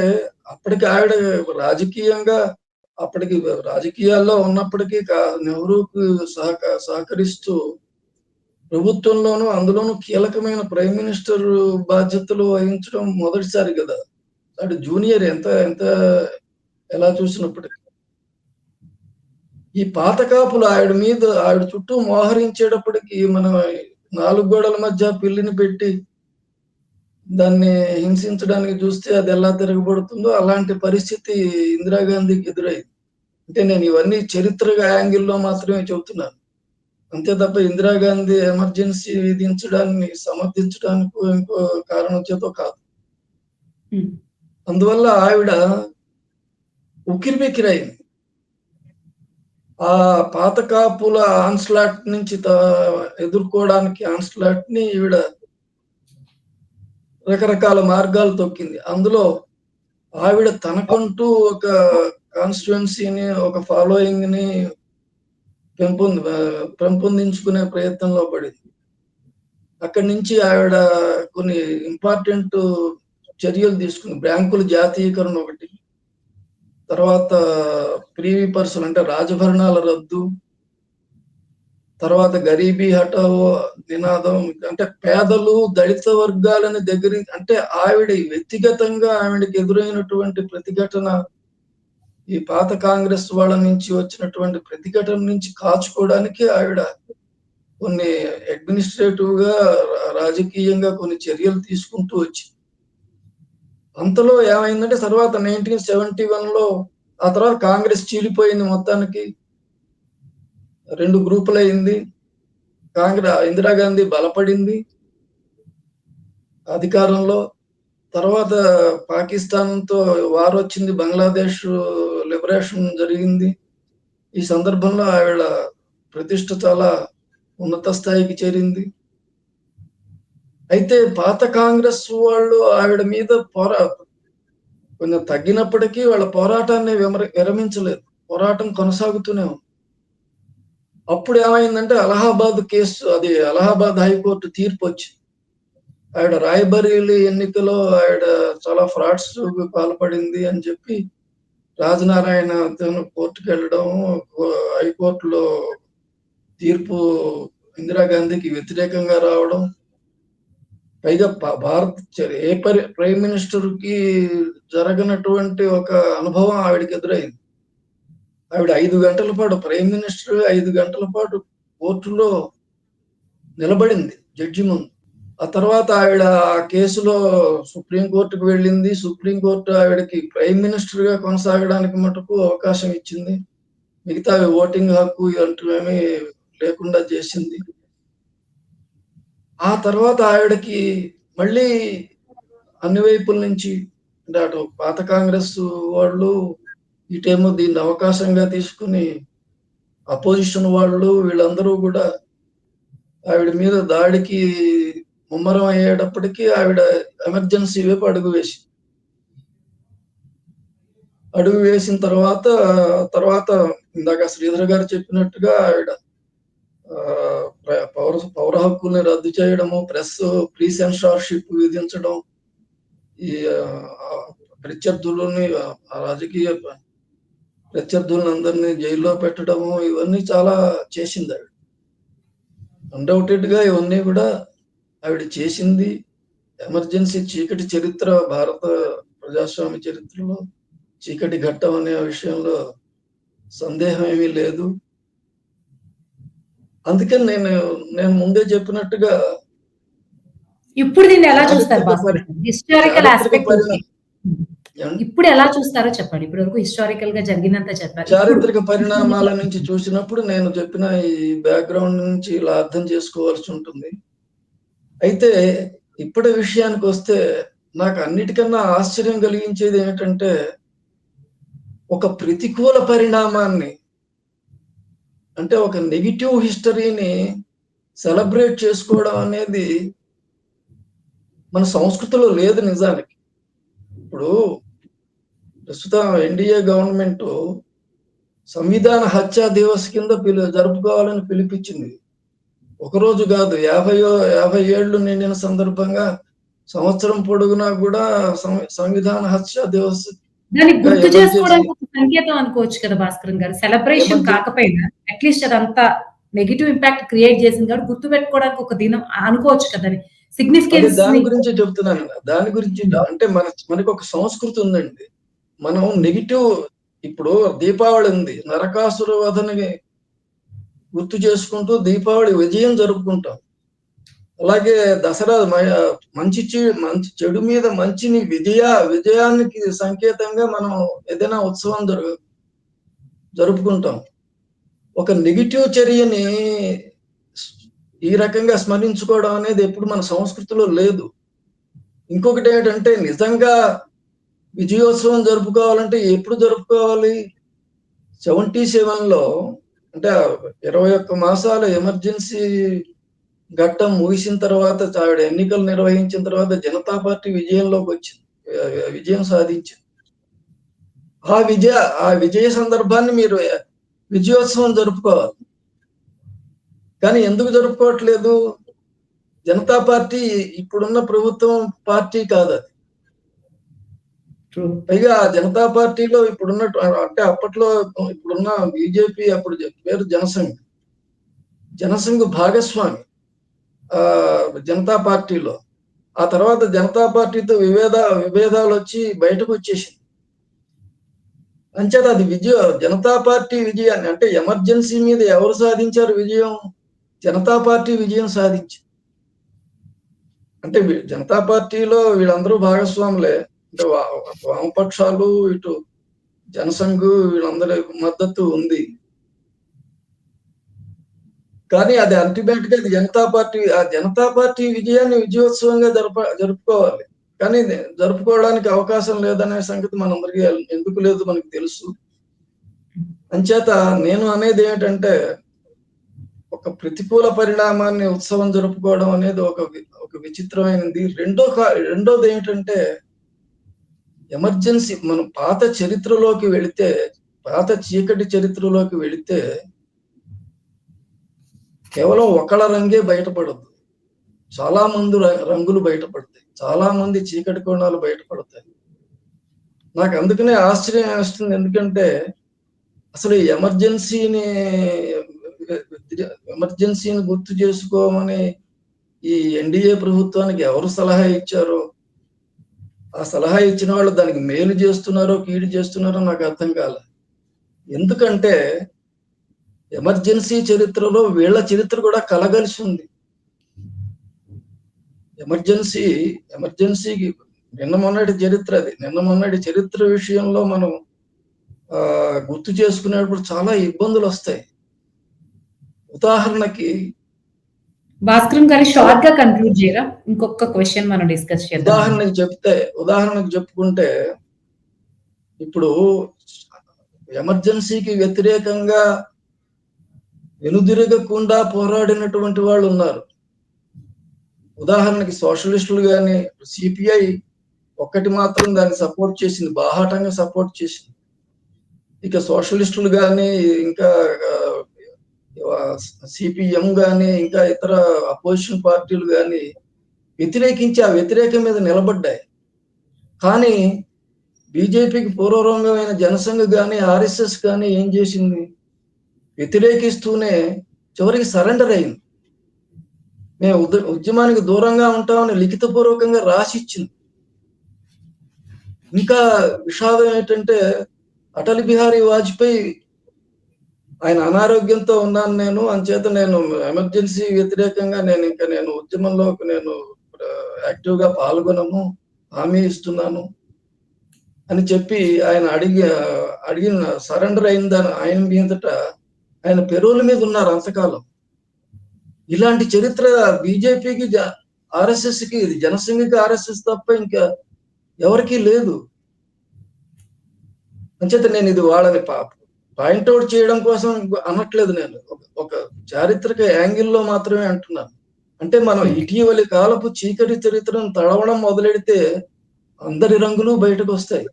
అప్పటికి ఆవిడ రాజకీయంగా అప్పటికి రాజకీయాల్లో ఉన్నప్పటికీ నెహ్రూకు సహకరిస్తూ ప్రభుత్వంలోనూ అందులోనూ కీలకమైన ప్రైమ్ మినిస్టర్ బాధ్యతలు వహించడం మొదటిసారి కదా! ఆవిడ జూనియర్ ఎంత ఎంత ఎలా చూసినప్పటికి. ఈ పాత కాపులు ఆవిడ చుట్టూ మోహరించేటప్పటికి మనం 4 గోడల మధ్య పిల్లిని పెట్టి దాన్ని హింసించడానికి చూస్తే అది ఎలా తిరగబడుతుందో అలాంటి పరిస్థితి ఇందిరాగాంధీకి ఎదురైంది. అంటే నేను ఇవన్నీ చరిత్రగా యాంగిల్‌లో మాత్రమే చెబుతున్నాను. అంతే తప్ప ఇందిరాగాంధీ ఎమర్జెన్సీ విధించడాన్ని సమర్థించడానికో ఇంకో కారణం చేతో కాదు. హ్మ్. అందువల్ల ఆవిడ ఉక్కిరిబిక్కిరైంది. ఆ పాత కాపుల ఆన్స్లాట్ నుంచి ఎదుర్కోవడానికి ఆన్స్లాట్ ని ఈవిడ రకరకాల మార్గాలు తొక్కింది. అందులో ఆవిడ తనకంటూ ఒక కాన్స్టిట్యుయెన్సీని, ఒక ఫాలోయింగ్ ని పెంపొందించుకునే ప్రయత్నంలో పడింది. అక్కడి నుంచి ఆవిడ కొన్ని ఇంపార్టెంట్ చర్యలు తీసుకుంది. బ్యాంకుల జాతీయకరణ ఒకటి, తర్వాత ప్రీవి పర్సన్ అంటే రాజభరణాల రద్దు, తర్వాత గరీబీ హఠావో నినాదం, అంటే పేదలు దళిత వర్గాలని దగ్గర, అంటే ఆవిడ వ్యక్తిగతంగా ఆవిడకి ఎదురైనటువంటి ప్రతిఘటన, ఈ పాత కాంగ్రెస్ వాళ్ళ నుంచి వచ్చినటువంటి ప్రతిఘటన నుంచి కాచుకోవడానికి ఆవిడ కొన్ని అడ్మినిస్ట్రేటివ్ గా, రాజకీయంగా కొన్ని చర్యలు తీసుకుంటూ వచ్చింది. అంతలో ఏమైందంటే తర్వాత 1971లో ఆ తర్వాత కాంగ్రెస్ చీలిపోయింది, మొత్తానికి 2 గ్రూపులైంది. ఇందిరాగాంధీ బలపడింది అధికారంలో. తర్వాత పాకిస్తాన్‌తో వార్ వచ్చింది, బంగ్లాదేశ్ లిబరేషన్ జరిగింది. ఈ సందర్భంలో ఆవిడ ప్రతిష్ట చాలా ఉన్నత స్థాయికి చేరింది. అయితే పాత కాంగ్రెస్ వాళ్ళు ఆవిడ మీద కొంచెం తగ్గినప్పటికీ వాళ్ళ పోరాటాన్ని విరమించలేదు. పోరాటం కొనసాగుతూనే ఉంది. అప్పుడు ఏమైందంటే అలహాబాద్ కేసు, అది అలహాబాద్ హైకోర్టు తీర్పు వచ్చింది. ఆవిడ రాయబరేలీ ఎన్నికలో ఆవిడ చాలా ఫ్రాడ్స్ పాల్పడింది అని చెప్పి రాజనారాయణ కోర్టుకు వెళ్ళడం, హైకోర్టులో తీర్పు ఇందిరాగాంధీకి వ్యతిరేకంగా రావడం, పైగా ప్రైమ్ మినిస్టర్ కి జరగనటువంటి ఒక అనుభవం ఆవిడకి ఎదురైంది. ఆవిడ 5 గంటల పాటు, ప్రైమ్ మినిస్టర్ 5 గంటల పాటు కోర్టులో నిలబడింది జడ్జి ముందు. ఆ తర్వాత ఆవిడ ఆ కేసులో సుప్రీంకోర్టుకు వెళ్ళింది. సుప్రీంకోర్టు ఆవిడకి ప్రైమ్ మినిస్టర్ గా కొనసాగడానికి మటుకు అవకాశం ఇచ్చింది. మిగతా ఓటింగ్ హక్కు ఇలాంటివేమీ లేకుండా చేసింది. ఆ తర్వాత ఆవిడకి మళ్ళీ అన్ని వైపుల నుంచి, అంటే అటు పాత కాంగ్రెస్ వాళ్ళు, ఇటేమో దీన్ని అవకాశంగా తీసుకుని అపోజిషన్ వాళ్ళు, వీళ్ళందరూ కూడా ఆవిడ మీద దాడికి ముమ్మరం అయ్యేటప్పటికీ ఆవిడ ఎమర్జెన్సీ వైపు అడుగు వేసిన తర్వాత ఇందాక శ్రీధర్ గారు చెప్పినట్టుగా ఆవిడ పౌర హక్కుల్ని రద్దు చేయడము, ప్రీ సెన్సార్షిప్ విధించడం, ఈ ప్రత్యర్థులని, రాజకీయ ప్రత్యర్థులను అందరినీ జైల్లో పెట్టడము, ఇవన్నీ చాలా చేసింది ఆవిడ. అన్డౌటెడ్ గా ఇవన్నీ కూడా ఆవిడ చేసింది. ఎమర్జెన్సీ చీకటి చరిత్ర, భారత ప్రజాస్వామ్య చరిత్రలో చీకటి ఘట్టం అనే విషయంలో సందేహం ఏమీ లేదు. అందుకని నేను ముందే చెప్పినట్టుగా ఇప్పుడు దీన్ని ఎలా చూస్తారు హిస్టారికల్ ఆస్పెక్ట్ ఇప్పుడు ఎలా చూస్తారో చెప్పండి. ఇప్పటి వరకు హిస్టారికల్ గా జరిగినంత చెప్పారు. చారిత్రక పరిణామాల నుంచి చూసినప్పుడు నేను చెప్పిన ఈ బ్యాక్గ్రౌండ్ నుంచి ఇలా అర్థం చేసుకోవాల్సి ఉంటుంది. అయితే ఇప్పటి విషయానికి వస్తే నాకు అన్నిటికన్నా ఆశ్చర్యం కలిగించేది ఏంటంటే, ఒక ప్రతికూల పరిణామాన్ని, అంటే ఒక నెగిటివ్ హిస్టరీని సెలబ్రేట్ చేసుకోవడం అనేది మన సంస్కృతిలో లేదు నిజానికి. ఇప్పుడు ప్రస్తుతం ఎన్డీఏ గవర్నమెంట్ సంవిధాన హత్యా దివస్ కింద జరుపుకోవాలని పిలిపించింది. ఒకరోజు కాదు, 50 ఏళ్ళు నిండిన సందర్భంగా సంవత్సరం పొడుగునా కూడా సంవిధాన హత్యా దివస్ దాన్ని గుర్తు చేసుకోవడానికి ఒక సంకేతం అనుకోవచ్చు కదా భాస్కరన్ గారు. సెలబ్రేషన్ కాకపోయినా అట్లీస్ట్ అదంతా నెగిటివ్ ఇంపాక్ట్ క్రియేట్ చేసింది కాబట్టి గుర్తు పెట్టుకోవడానికి ఒక దినం అనుకోవచ్చు కదా. సిగ్నిఫికెన్స్ దాని గురించి చెప్తున్నాను. దాని గురించి అంటే మనకు ఒక సంస్కృతి ఉందండి. మనం నెగిటివ్, ఇప్పుడు దీపావళి ఉంది, నరకాసుర వధని గుర్తు చేసుకుంటూ దీపావళి విజయం జరుపుకుంటాం. అలాగే దసరా మంచి చెడు మీద మంచిని విజయానికి సంకేతంగా మనం ఏదైనా ఉత్సవం జరుపుకుంటాం. ఒక నెగిటివ్ చర్యని ఈ రకంగా స్మరించుకోవడం అనేది ఎప్పుడు మన సంస్కృతిలో లేదు. ఇంకొకటి ఏంటంటే, నిజంగా విజయోత్సవం జరుపుకోవాలంటే ఎప్పుడు జరుపుకోవాలి? 77లో అంటే 21 మాసాల ఎమర్జెన్సీ ఘట్టం ముగిసిన తర్వాత ఆవిడ ఎన్నికలు నిర్వహించిన తర్వాత జనతా పార్టీ విజయంలోకి వచ్చింది, విజయం సాధించింది. ఆ విజయ సందర్భాన్ని మీరు విజయోత్సవం జరుపుకోవాలి. కానీ ఎందుకు జరుపుకోవట్లేదు? జనతా పార్టీ ఇప్పుడున్న ప్రభుత్వం పార్టీ కాదు అది. పైగా జనతా పార్టీలో ఇప్పుడున్న అంటే అప్పట్లో ఇప్పుడున్న బీజేపీ అప్పుడు పేరు జనసంఘ్ భాగస్వామి జనతా పార్టీలో. ఆ తర్వాత జనతా పార్టీతో విభేదాలు వచ్చి బయటకు వచ్చేసింది. అంచేత అది జనతా పార్టీ విజయాన్ని, అంటే ఎమర్జెన్సీ మీద ఎవరు సాధించారు విజయం? జనతా పార్టీ విజయం సాధించింది. అంటే జనతా పార్టీలో వీళ్ళందరూ భాగస్వాములే. అంటే వామపక్షాలు, ఇటు జనసంఘ్, వీళ్ళందరి మద్దతు ఉంది. కానీ అది అల్టిమేట్ గా జనతా పార్టీ విజయాన్ని విజయోత్సవంగా జరుపుకోవాలి. కానీ జరుపుకోవడానికి అవకాశం లేదనే సంగతి మనందరికీ ఎందుకు లేదు మనకు తెలుసు. అంచేత నేను అనేది ఏంటంటే, ఒక ప్రతికూల పరిణామాన్ని ఉత్సవం జరుపుకోవడం అనేది ఒక విచిత్రమైనది. రెండోది ఏమిటంటే, ఎమర్జెన్సీ మనం పాత చీకటి చరిత్రలోకి వెళితే కేవలం ఒకళ్ళ రంగే బయటపడద్దు, చాలా మంది రంగులు బయటపడతాయి, చాలా మంది చీకటి కోణాలు బయటపడతాయి. నాకు అందుకనే ఆశ్చర్యం వేస్తుంది. ఎందుకంటే అసలు ఎమర్జెన్సీని గుర్తు చేసుకోమని ఈ ఎన్డీఏ ప్రభుత్వానికి ఎవరు సలహా ఇచ్చారో, ఆ సలహా ఇచ్చిన వాళ్ళు దానికి మేలు చేస్తున్నారో కీడు చేస్తున్నారో నాకు అర్థం కాలే. ఎందుకంటే ఎమర్జెన్సీ చరిత్రలో వీళ్ళ చరిత్ర కూడా కలగలిసి ఉంది. ఎమర్జెన్సీకి నిన్న మొన్నటి చరిత్ర విషయంలో మనం గుర్తు చేసుకునేటప్పుడు చాలా ఇబ్బందులు వస్తాయి. ఉదాహరణకి భాస్కర్ గారు షార్ట్ గా కన్క్లూడ్ చేయరా? ఇంకొక క్వశ్చన్ మనం డిస్కస్ చేద్దాం. ఉదాహరణకు చెప్పుకుంటే, ఇప్పుడు ఎమర్జెన్సీకి వ్యతిరేకంగా వెనుదిరగకుండా పోరాడినటువంటి వాళ్ళు ఉన్నారు. ఉదాహరణకి సోషలిస్టులు కానీ, సిపిఐ ఒక్కటి మాత్రం దాన్ని సపోర్ట్ చేసింది, బాహాటంగా సపోర్ట్ చేసింది. ఇక సోషలిస్టులు కానీ, ఇంకా సిపిఎం కానీ, ఇంకా ఇతర అపోజిషన్ పార్టీలు కానీ వ్యతిరేకించి ఆ వ్యతిరేకం మీద నిలబడ్డాయి. కానీ బీజేపీకి పూర్వరంగమైన జనసంఘ్ కానీ, ఆర్ఎస్ఎస్ కానీ ఏం చేసింది? వ్యతిరేకిస్తూనే చివరికి సరెండర్ అయింది. మేము ఉద్యమానికి దూరంగా ఉంటామని లిఖితపూర్వకంగా రాసిచ్చింది. ఇంకా విషాదం ఏంటంటే, అటల్ బిహారీ వాజ్పేయి ఆయన అనారోగ్యంతో ఉన్నాను నేను, అంచేత నేను ఎమర్జెన్సీ వ్యతిరేకంగా నేను ఉద్యమంలోకి యాక్టివ్ గా పాల్గొనము, హామీ ఇస్తున్నాను అని చెప్పి ఆయన అడిగిన సరెండర్ అయిందని ఆయన మీదట ఆయన పెరోల్ మీద ఉన్నారు అంతకాలం. ఇలాంటి చరిత్ర బీజేపీకి, ఆర్ఎస్ఎస్ కి, జనసంఘకి ఆర్ఎస్ఎస్ తప్ప ఇంకా ఎవరికీ లేదు. అంచేత నేను ఇది వాళ్ళని పాయింట్అవుట్ చేయడం కోసం అనట్లేదు, నేను ఒక చారిత్రక యాంగిల్లో మాత్రమే అంటున్నాను. అంటే మనం ఇటీవలి కాలపు చీకటి చరిత్రను తడవడం మొదలెడితే అందరి రంగులు బయటకు వస్తాయి.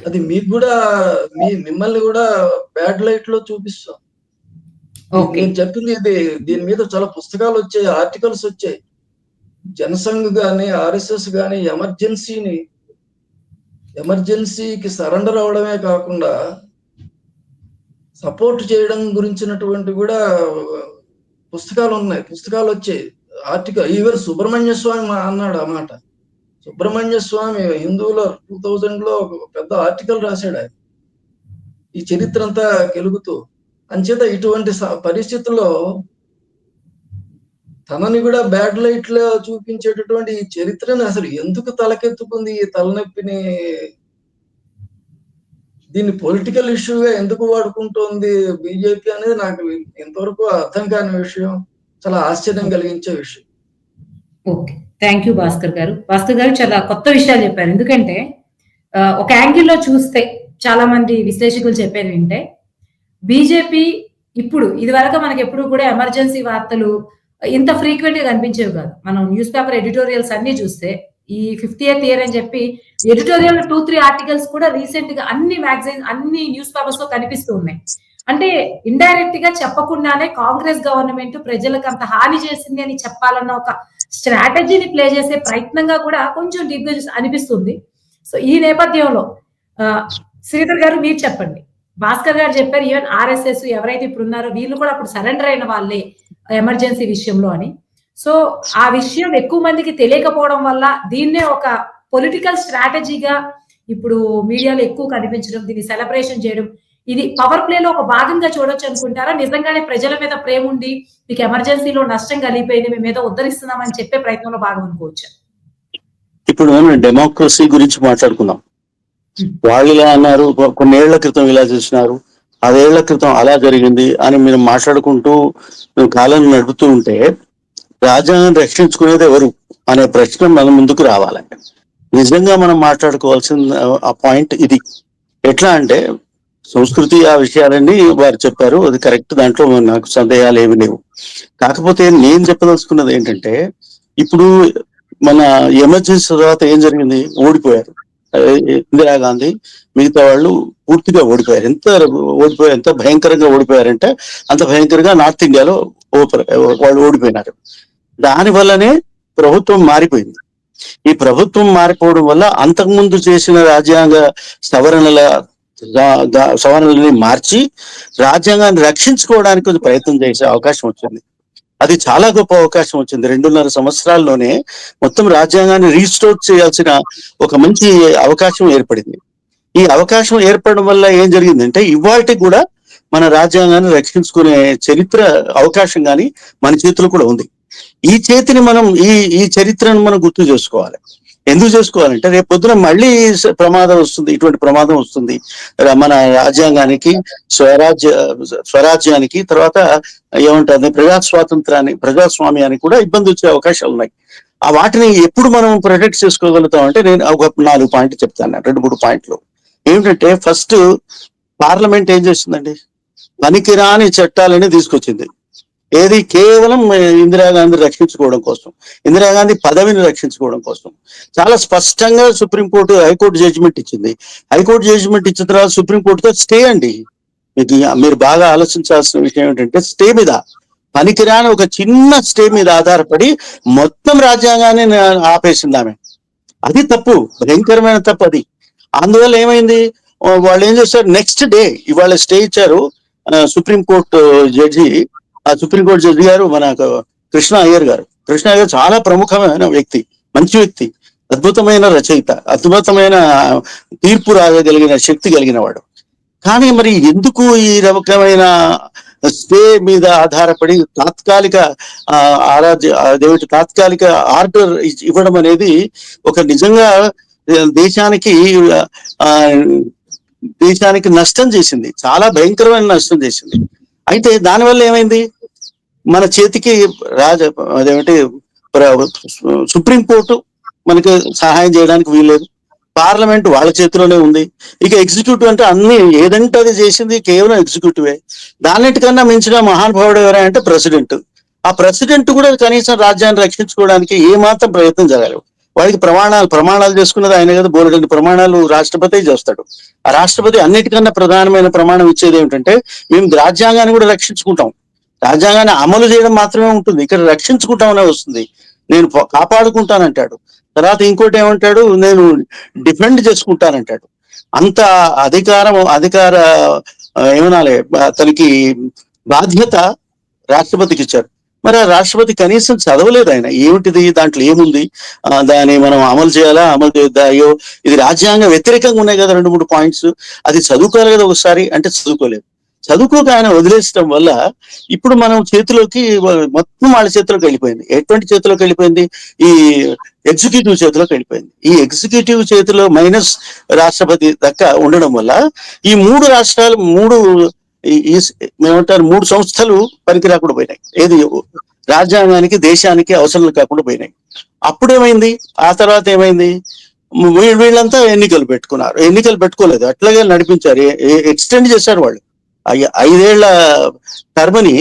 అది మీకు కూడా, మిమ్మల్ని కూడా బ్యాడ్ లైట్ లో చూపిస్తాం. నేను చెప్పింది దీని మీద చాలా పుస్తకాలు వచ్చాయి, ఆర్టికల్స్ వచ్చాయి. జనసంఘ్ గాని, ఆర్ఎస్ఎస్ గాని ఎమర్జెన్సీకి సరెండర్ అవడమే కాకుండా సపోర్ట్ చేయడం గురించినటువంటి కూడా పుస్తకాలు వచ్చాయి, ఆర్టికల్. ఈవెన్ సుబ్రహ్మణ్య స్వామి అన్నాడు ఆ మాట. సుబ్రహ్మణ్య స్వామి హిందువులో 2000 లో ఒక పెద్ద ఆర్టికల్ రాశాడు ఆయన, ఈ చరిత్ర అంతా కెలుగుతూ. అంచేత ఇటువంటి పరిస్థితుల్లో తనని కూడా బ్యాడ్ లైట్ లో చూపించేటటువంటి ఈ చరిత్రను అసలు ఎందుకు తలకెత్తుకుంది? ఈ తలనొప్పిని, దీన్ని పొలిటికల్ ఇష్యూగా ఎందుకు వాడుకుంటోంది బీజేపీ అనేది నాకు ఇంతవరకు అర్థం కాని విషయం, చాలా ఆశ్చర్యం కలిగించే విషయం. ఓకే, థ్యాంక్ యూ భాస్కర్ గారు. భాస్కర్ గారు చాలా కొత్త విషయాలు చెప్పారు. ఎందుకంటే ఒక యాంగిల్లో చూస్తే చాలా మంది విశ్లేషకులు చెప్పేది వింటే, బీజేపీ ఇప్పుడు ఇదివరకు మనకి ఎప్పుడు కూడా ఎమర్జెన్సీ వార్తలు ఇంత ఫ్రీక్వెంట్ గా కనిపించేవి కాదు. మనం న్యూస్ పేపర్ ఎడిటోరియల్స్ అన్ని చూస్తే ఈ 50th ఇయర్ అని చెప్పి ఎడిటోరియల్ 2-3 ఆర్టికల్స్ కూడా రీసెంట్ గా అన్ని మ్యాగజైన్ అన్ని న్యూస్ పేపర్స్ లో కనిపిస్తూ ఉన్నాయి. అంటే ఇండైరెక్ట్ గా చెప్పకుండానే కాంగ్రెస్ గవర్నమెంట్ ప్రజలకు అంత హాని చేసింది అని చెప్పాలన్న ఒక స్ట్రాటజీని ప్లే చేసే ప్రయత్నంగా కూడా కొంచెం డీప్ గా అనిపిస్తుంది. సో ఈ నేపథ్యంలో శ్రీధర్ గారు మీరు చెప్పండి. భాస్కర్ గారు చెప్పారు ఈవెన్ ఆర్ఎస్ఎస్ ఎవరైతే ఇప్పుడు ఉన్నారో వీళ్ళు కూడా అప్పుడు సరెండర్ అయిన వాళ్ళే ఎమర్జెన్సీ విషయంలో అని. సో ఆ విషయం ఎక్కువ మందికి తెలియకపోవడం వల్ల దీన్నే ఒక పొలిటికల్ స్ట్రాటజీగా ఇప్పుడు మీడియాలో ఎక్కువ కనిపించడం, దీన్ని సెలబ్రేషన్ చేయడం, ఇది పవర్ ప్లే లో ఒక భాగంగా చూడొచ్చు అనుకుంటారా? నిజంగానే ప్రజల మీద ప్రేమ ఉండి మీకు ఎమర్జెన్సీలో నష్టం కలిగిపోయింది మేము ఏదో ఉద్ధరిస్తున్నామని చెప్పే ప్రయత్నంలో భాగం అనుకోవచ్చు. ఇప్పుడు మనం డెమోక్రసీ గురించి మాట్లాడుకుందాం. వాళ్ళు ఇలా అన్నారు, కొన్నేళ్ల క్రితం ఇలా చేసినారు, 10 ఏళ్ల క్రితం అలా జరిగింది అని మీరు మాట్లాడుకుంటూ కాలం నడుపుతూ ఉంటే రాజ్యాంగం రక్షించుకునేది ఎవరు అనే ప్రశ్న మన ముందుకు రావాలి. నిజంగా మనం మాట్లాడుకోవాల్సిన ఆ పాయింట్ ఇది. ఎట్లా అంటే సంస్కృతి ఆ విషయాలన్నీ వారు చెప్పారు, అది కరెక్ట్, దాంట్లో నాకు సందేహాలు ఏమి లేవు. కాకపోతే నేను చెప్పదలుచుకున్నది ఏంటంటే ఇప్పుడు మన ఎమర్జెన్సీ తర్వాత ఏం జరిగింది, ఓడిపోయారు ఇందిరాగాంధీ, మిగతా వాళ్ళు పూర్తిగా ఓడిపోయారు. ఎంత భయంకరంగా ఓడిపోయారంటే అంత భయంకరంగా నార్త్ ఇండియాలో వాళ్ళు ఓడిపోయినారు. దాని వల్లనే ప్రభుత్వం మారిపోయింది. ఈ ప్రభుత్వం మారిపోవడం వల్ల అంతకుముందు చేసిన రాజ్యాంగ సవరణలని మార్చి రాజ్యాంగాన్ని రక్షించుకోవడానికి కొంచెం ప్రయత్నం చేసే అవకాశం వచ్చింది. అది చాలా గొప్ప అవకాశం వచ్చింది. 2.5 సంవత్సరాల్లోనే మొత్తం రాజ్యాంగాన్ని రీస్టోర్ చేయాల్సిన ఒక మంచి అవకాశం ఏర్పడింది. ఈ అవకాశం ఏర్పడడం వల్ల ఏం జరిగిందంటే ఇవాళకి కూడా మన రాజ్యాంగాన్ని రక్షించుకునే చరిత్ర అవకాశం కానీ మన చేతిలో కూడా ఉంది. ఈ చేతిని మనం ఈ చరిత్రను మనం గుర్తు చేసుకోవాలి. ఎందుకు చేసుకోవాలంటే రేపు పొద్దున మళ్ళీ ప్రమాదం వస్తుంది, ఇటువంటి ప్రమాదం వస్తుంది. మన రాజ్యాంగానికి, స్వరాజ్యానికి, తర్వాత ఏమంటారు ప్రజాస్వామ్యానికి కూడా ఇబ్బంది వచ్చే అవకాశాలు ఉన్నాయి. ఆ వాటిని ఎప్పుడు మనం ప్రొటెక్ట్ చేసుకోగలుగుతాం అంటే నేను ఒక 4 పాయింట్లు చెప్తాను, 2-3 పాయింట్లు. ఏమిటంటే ఫస్ట్, పార్లమెంట్ ఏం చేస్తుందండి, పనికిరాని చట్టాలని తీసుకొచ్చింది. ఏది, కేవలం ఇందిరాగాంధీ రక్షించుకోవడం కోసం, ఇందిరాగాంధీ పదవిని రక్షించుకోవడం కోసం. చాలా స్పష్టంగా సుప్రీంకోర్టు హైకోర్టు జడ్జిమెంట్ ఇచ్చింది. హైకోర్టు జడ్జిమెంట్ ఇచ్చిన తర్వాత సుప్రీంకోర్టుతో స్టే అండి. మీరు బాగా ఆలోచించాల్సిన విషయం ఏంటంటే స్టే మీద, పనికిరాని ఒక చిన్న స్టే మీద ఆధారపడి మొత్తం రాజ్యాంగాన్ని ఆపేసింది ఆమె. అది తప్పు, భయంకరమైన తప్పు అది. అందువల్ల ఏమైంది, వాళ్ళు ఏం చేస్తారు, నెక్స్ట్ డే ఇవాళ స్టే ఇచ్చారు సుప్రీంకోర్టు జడ్జి. ఆ సుప్రీంకోర్టు జడ్జి గారు మన కృష్ణ అయ్యర్ గారు చాలా ప్రముఖమైన వ్యక్తి, మంచి వ్యక్తి, అద్భుతమైన రచయిత, అద్భుతమైన తీర్పు రాగలిగిన శక్తి కలిగిన వాడు. కానీ మరి ఎందుకు ఈ రకమైన స్టే మీద ఆధారపడి తాత్కాలిక తాత్కాలిక ఆర్డర్ ఇవ్వడం అనేది ఒక నిజంగా దేశానికి నష్టం చేసింది, చాలా భయంకరమైన నష్టం చేసింది. అయితే దానివల్ల ఏమైంది, మన చేతికి సుప్రీంకోర్టు మనకి సహాయం చేయడానికి వీల్లేదు, పార్లమెంట్ వాళ్ళ చేతిలోనే ఉంది. ఇక ఎగ్జిక్యూటివ్ అంటే అన్ని ఏదంటే అది చేసింది కేవలం ఎగ్జిక్యూటివే. దాన్నిటికన్నా మించిన మహానుభావుడు ఎవరంటే ప్రెసిడెంట్. ఆ ప్రెసిడెంట్ కూడా కనీసం రాజ్యాన్ని రక్షించుకోవడానికి ఏమాత్రం ప్రయత్నం జరగాలి. వాడికి ప్రమాణాలు చేసుకున్నది ఆయన కదా, బోలెడన్ని ప్రమాణాలు రాష్ట్రపతి చేస్తాడు. ఆ రాష్ట్రపతి అన్నిటికన్నా ప్రధానమైన ప్రమాణం ఇచ్చేది ఏమిటంటే మేము రాజ్యాంగాన్ని కూడా రక్షించుకుంటాం, రాజ్యాంగాన్ని అమలు చేయడం మాత్రమే ఉంటుంది, ఇక్కడ రక్షించుకుంటామనే వస్తుంది, నేను కాపాడుకుంటానంటాడు. తర్వాత ఇంకోటి ఏమంటాడు, నేను డిఫెండ్ చేసుకుంటానంటాడు. అంత అధికార ఏమనాలి, అతనికి బాధ్యత రాష్ట్రపతికి ఇచ్చారు. మరి ఆ రాష్ట్రపతి కనీసం చదవలేదు ఆయన, ఏమిటిది దాంట్లో ఏముంది, దాన్ని మనం అమలు చేయాలా, అమలు చేయొద్దా, అయ్యో ఇది రాజ్యాంగ వ్యతిరేకంగా ఉన్నాయి కదా 2-3 పాయింట్స్, అది చదువుకోవాలి కదా ఒకసారి అంటే చదువుకోలేదు. చదువుకోక ఆయన వదిలేసడం వల్ల ఇప్పుడు మనం చేతిలోకి మొత్తం వాళ్ళ చేతిలోకి వెళ్ళిపోయింది. ఎటువంటి చేతిలోకి వెళ్ళిపోయింది, ఈ ఎగ్జిక్యూటివ్ చేతిలోకి వెళ్ళిపోయింది. ఈ ఎగ్జిక్యూటివ్ చేతిలో మైనస్ రాష్ట్రపతి దక్క ఉండడం వల్ల ఈ 3 రాష్ట్రాలు ఏమంటారు 3 సంస్థలు పనికి రాకుండా పోయినాయి. ఏది రాజ్యాంగానికి, దేశానికి అవసరం కాకుండా పోయినాయి. అప్పుడేమైంది, ఆ తర్వాత ఏమైంది, వీళ్ళంతా ఎన్నికలు పెట్టుకోలేదు, అట్లాగే నడిపించారు, ఎక్స్టెండ్ చేశారు వాళ్ళు. 5 ఏళ్ల టర్మ్ని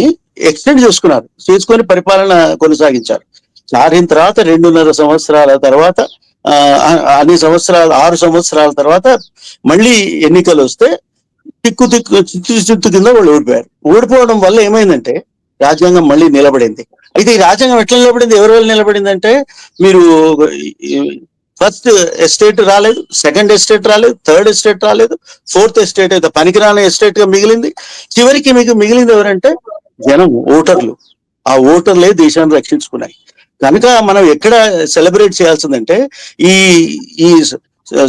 ఎక్స్టెండ్ చేసుకొని పరిపాలన కొనసాగించారు. మారిన తర్వాత 2.5 సంవత్సరాల తర్వాత అన్ని సంవత్సరాలు 6 సంవత్సరాల తర్వాత మళ్ళీ ఎన్నికలు వస్తే చిత్తు కింద వాళ్ళు ఓడిపోయారు. ఓడిపోవడం వల్ల ఏమైందంటే రాజ్యాంగం మళ్ళీ నిలబడింది. అయితే ఈ రాజ్యాంగం ఎట్లా నిలబడింది, ఎవరి వల్ల నిలబడిందంటే, మీరు ఫస్ట్ ఎస్టేట్ రాలేదు, సెకండ్ ఎస్టేట్ రాలేదు, థర్డ్ ఎస్టేట్ రాలేదు, ఫోర్త్ ఎస్టేట్ అయితే పనికిరాని ఎస్టేట్ గా మిగిలింది. చివరికి మీకు మిగిలింది ఎవరంటే జనం, ఓటర్లు. ఆ ఓటర్లే దేశాన్ని రక్షించుకున్నాయి. కనుక మనం ఎక్కడ సెలబ్రేట్ చేయాల్సిందంటే ఈ ఈ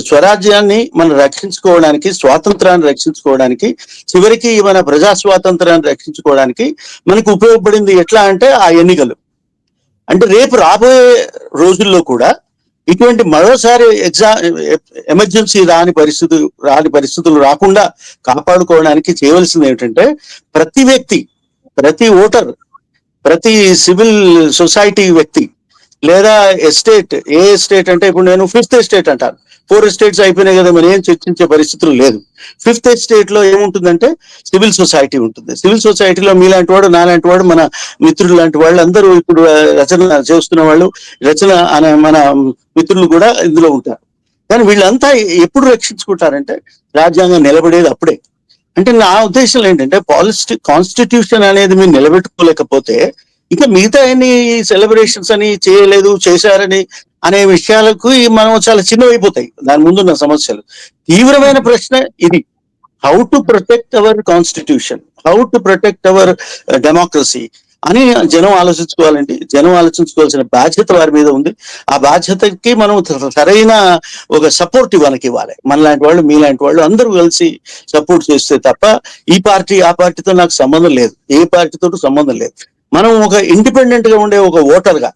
స్వరాజ్యాన్ని మనం రక్షించుకోవడానికి, స్వాతంత్రాన్ని రక్షించుకోవడానికి, చివరికి మన ప్రజా స్వాతంత్రాన్ని రక్షించుకోవడానికి మనకు ఉపయోగపడింది ఎట్లా అంటే ఆ ఎన్నికలు. అంటే రేపు రాబోయే రోజుల్లో కూడా ఇటువంటి మరోసారి ఎమర్జెన్సీ రాని పరిస్థితులు రాకుండా కాపాడుకోవడానికి చేయవలసింది ఏమిటంటే, ప్రతి వ్యక్తి, ప్రతి ఓటర్, ప్రతి సివిల్ సొసైటీ వ్యక్తి లేదా ఏ ఎస్టేట్ అంటే, ఇప్పుడు నేను 5th ఎస్టేట్ అంటాను. 4 ఎస్టేట్స్ అయిపోయినాయి కదా, మనం ఏం చర్చించే పరిస్థితులు లేదు. 5th ఎస్టేట్ లో ఏముంటుందంటే సివిల్ సొసైటీ ఉంటుంది. సివిల్ సొసైటీలో మీలాంటి వాడు, నాలాంటి వాడు, మన మిత్రులు లాంటి వాళ్ళు అందరూ, ఇప్పుడు రచన చేస్తున్న వాళ్ళు, రచన అనే మన మిత్రులు కూడా ఇందులో ఉంటారు. కానీ వీళ్ళంతా ఎప్పుడు రక్షించుకుంటారంటే రాజ్యాంగం నిలబడేది అప్పుడే. అంటే నా ఉద్దేశం ఏంటంటే, కాన్స్టిట్యూషన్ అనేది మీరు నిలబెట్టుకోలేకపోతే ఇంకా మిగతా ఎన్ని సెలబ్రేషన్స్ అని చేశారని అనే విషయాలకు మనం చాలా చిన్నవైపోతాయి దాని ముందున్న సమస్యలు. తీవ్రమైన ప్రశ్న ఇది, how to protect our constitution, how to protect our democracy అని జనం ఆలోచించుకోవాలండి. జనం ఆలోచించుకోవాల్సిన బాధ్యత వారి మీద ఉంది. ఆ బాధ్యతకి మనం సరైన ఒక సపోర్ట్ ఇవ్వాలి. మనలాంటి వాళ్ళు, మీలాంటి వాళ్ళు అందరూ కలిసి సపోర్ట్ చేస్తే తప్ప ఈ పార్టీ ఆ పార్టీతో నాకు సంబంధం లేదు, ఏ పార్టీతో సంబంధం లేదు. మనం ఒక ఇండిపెండెంట్ గా ఉండే ఒక ఓటర్ గా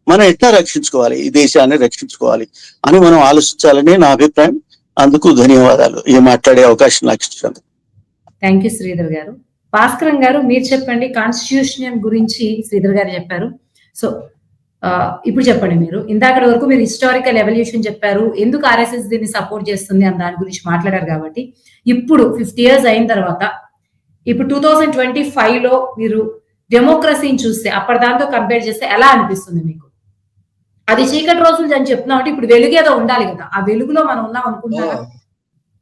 మనం ఎట్లా రక్షించుకోవాలి, ఈ దేశాన్ని రక్షించుకోవాలి అని మనం ఆలోచించాలని నా అభిప్రాయం. అందుకు ధన్యవాదాలు ఈ మాట్లాడే అవకాశం నాకు ఇచ్చినందుకు. థ్యాంక్ యూ శ్రీధర్ గారు. భాస్కరం గారు, మీరు చెప్పండి. కాన్స్టిట్యూషన్ గురించి శ్రీధర్ గారు చెప్పారు. సో ఇప్పుడు చెప్పండి మీరు. ఇందాకటి వరకు మీరు హిస్టారికల్ ఎవల్యూషన్ చెప్పారు, ఎందుకు ఆర్ఎస్ఎస్ దీన్ని సపోర్ట్ చేస్తుంది అని దాని గురించి మాట్లాడారు. కాబట్టి ఇప్పుడు 50 years అయిన తర్వాత, ఇప్పుడు 2025 లో మీరు డెమోక్రసీని చూస్తే అప్పటి దాంతో కంపేర్ చేస్తే ఎలా అనిపిస్తుంది మీకు? అది చీకటి రోజులు అని చెప్తున్నాం అంటే ఇప్పుడు వెలుగు ఏదో ఉండాలి కదా, ఆ వెలుగులో మనం ఉన్నాం అనుకుంటున్నారా?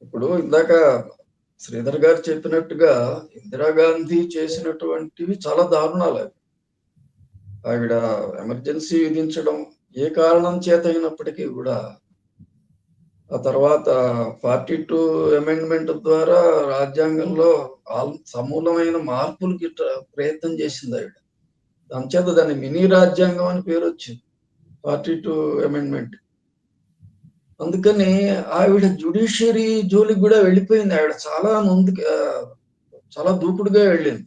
ఇప్పుడు ఇందాక శ్రీధర్ గారు చెప్పినట్టుగా ఇందిరాగాంధీ చేసినటువంటివి చాలా దారుణాలు. ఆవిడ ఎమర్జెన్సీ విధించడం ఏ కారణం చేత అయినప్పటికీ కూడా, ఆ తర్వాత 42 అమెండ్మెంట్ ద్వారా రాజ్యాంగంలో సమూలమైన మార్పులకి ప్రయత్నం చేసింది ఆవిడ. దాని చేత దాన్ని మినీ రాజ్యాంగం అని పేరు వచ్చింది, 42 అమెండ్మెంట్. అందుకని ఆవిడ జ్యుడిషియరీ జోలికి కూడా వెళ్ళిపోయింది. ఆవిడ చాలా ముందుకు, చాలా దూకుడుగా వెళ్ళింది.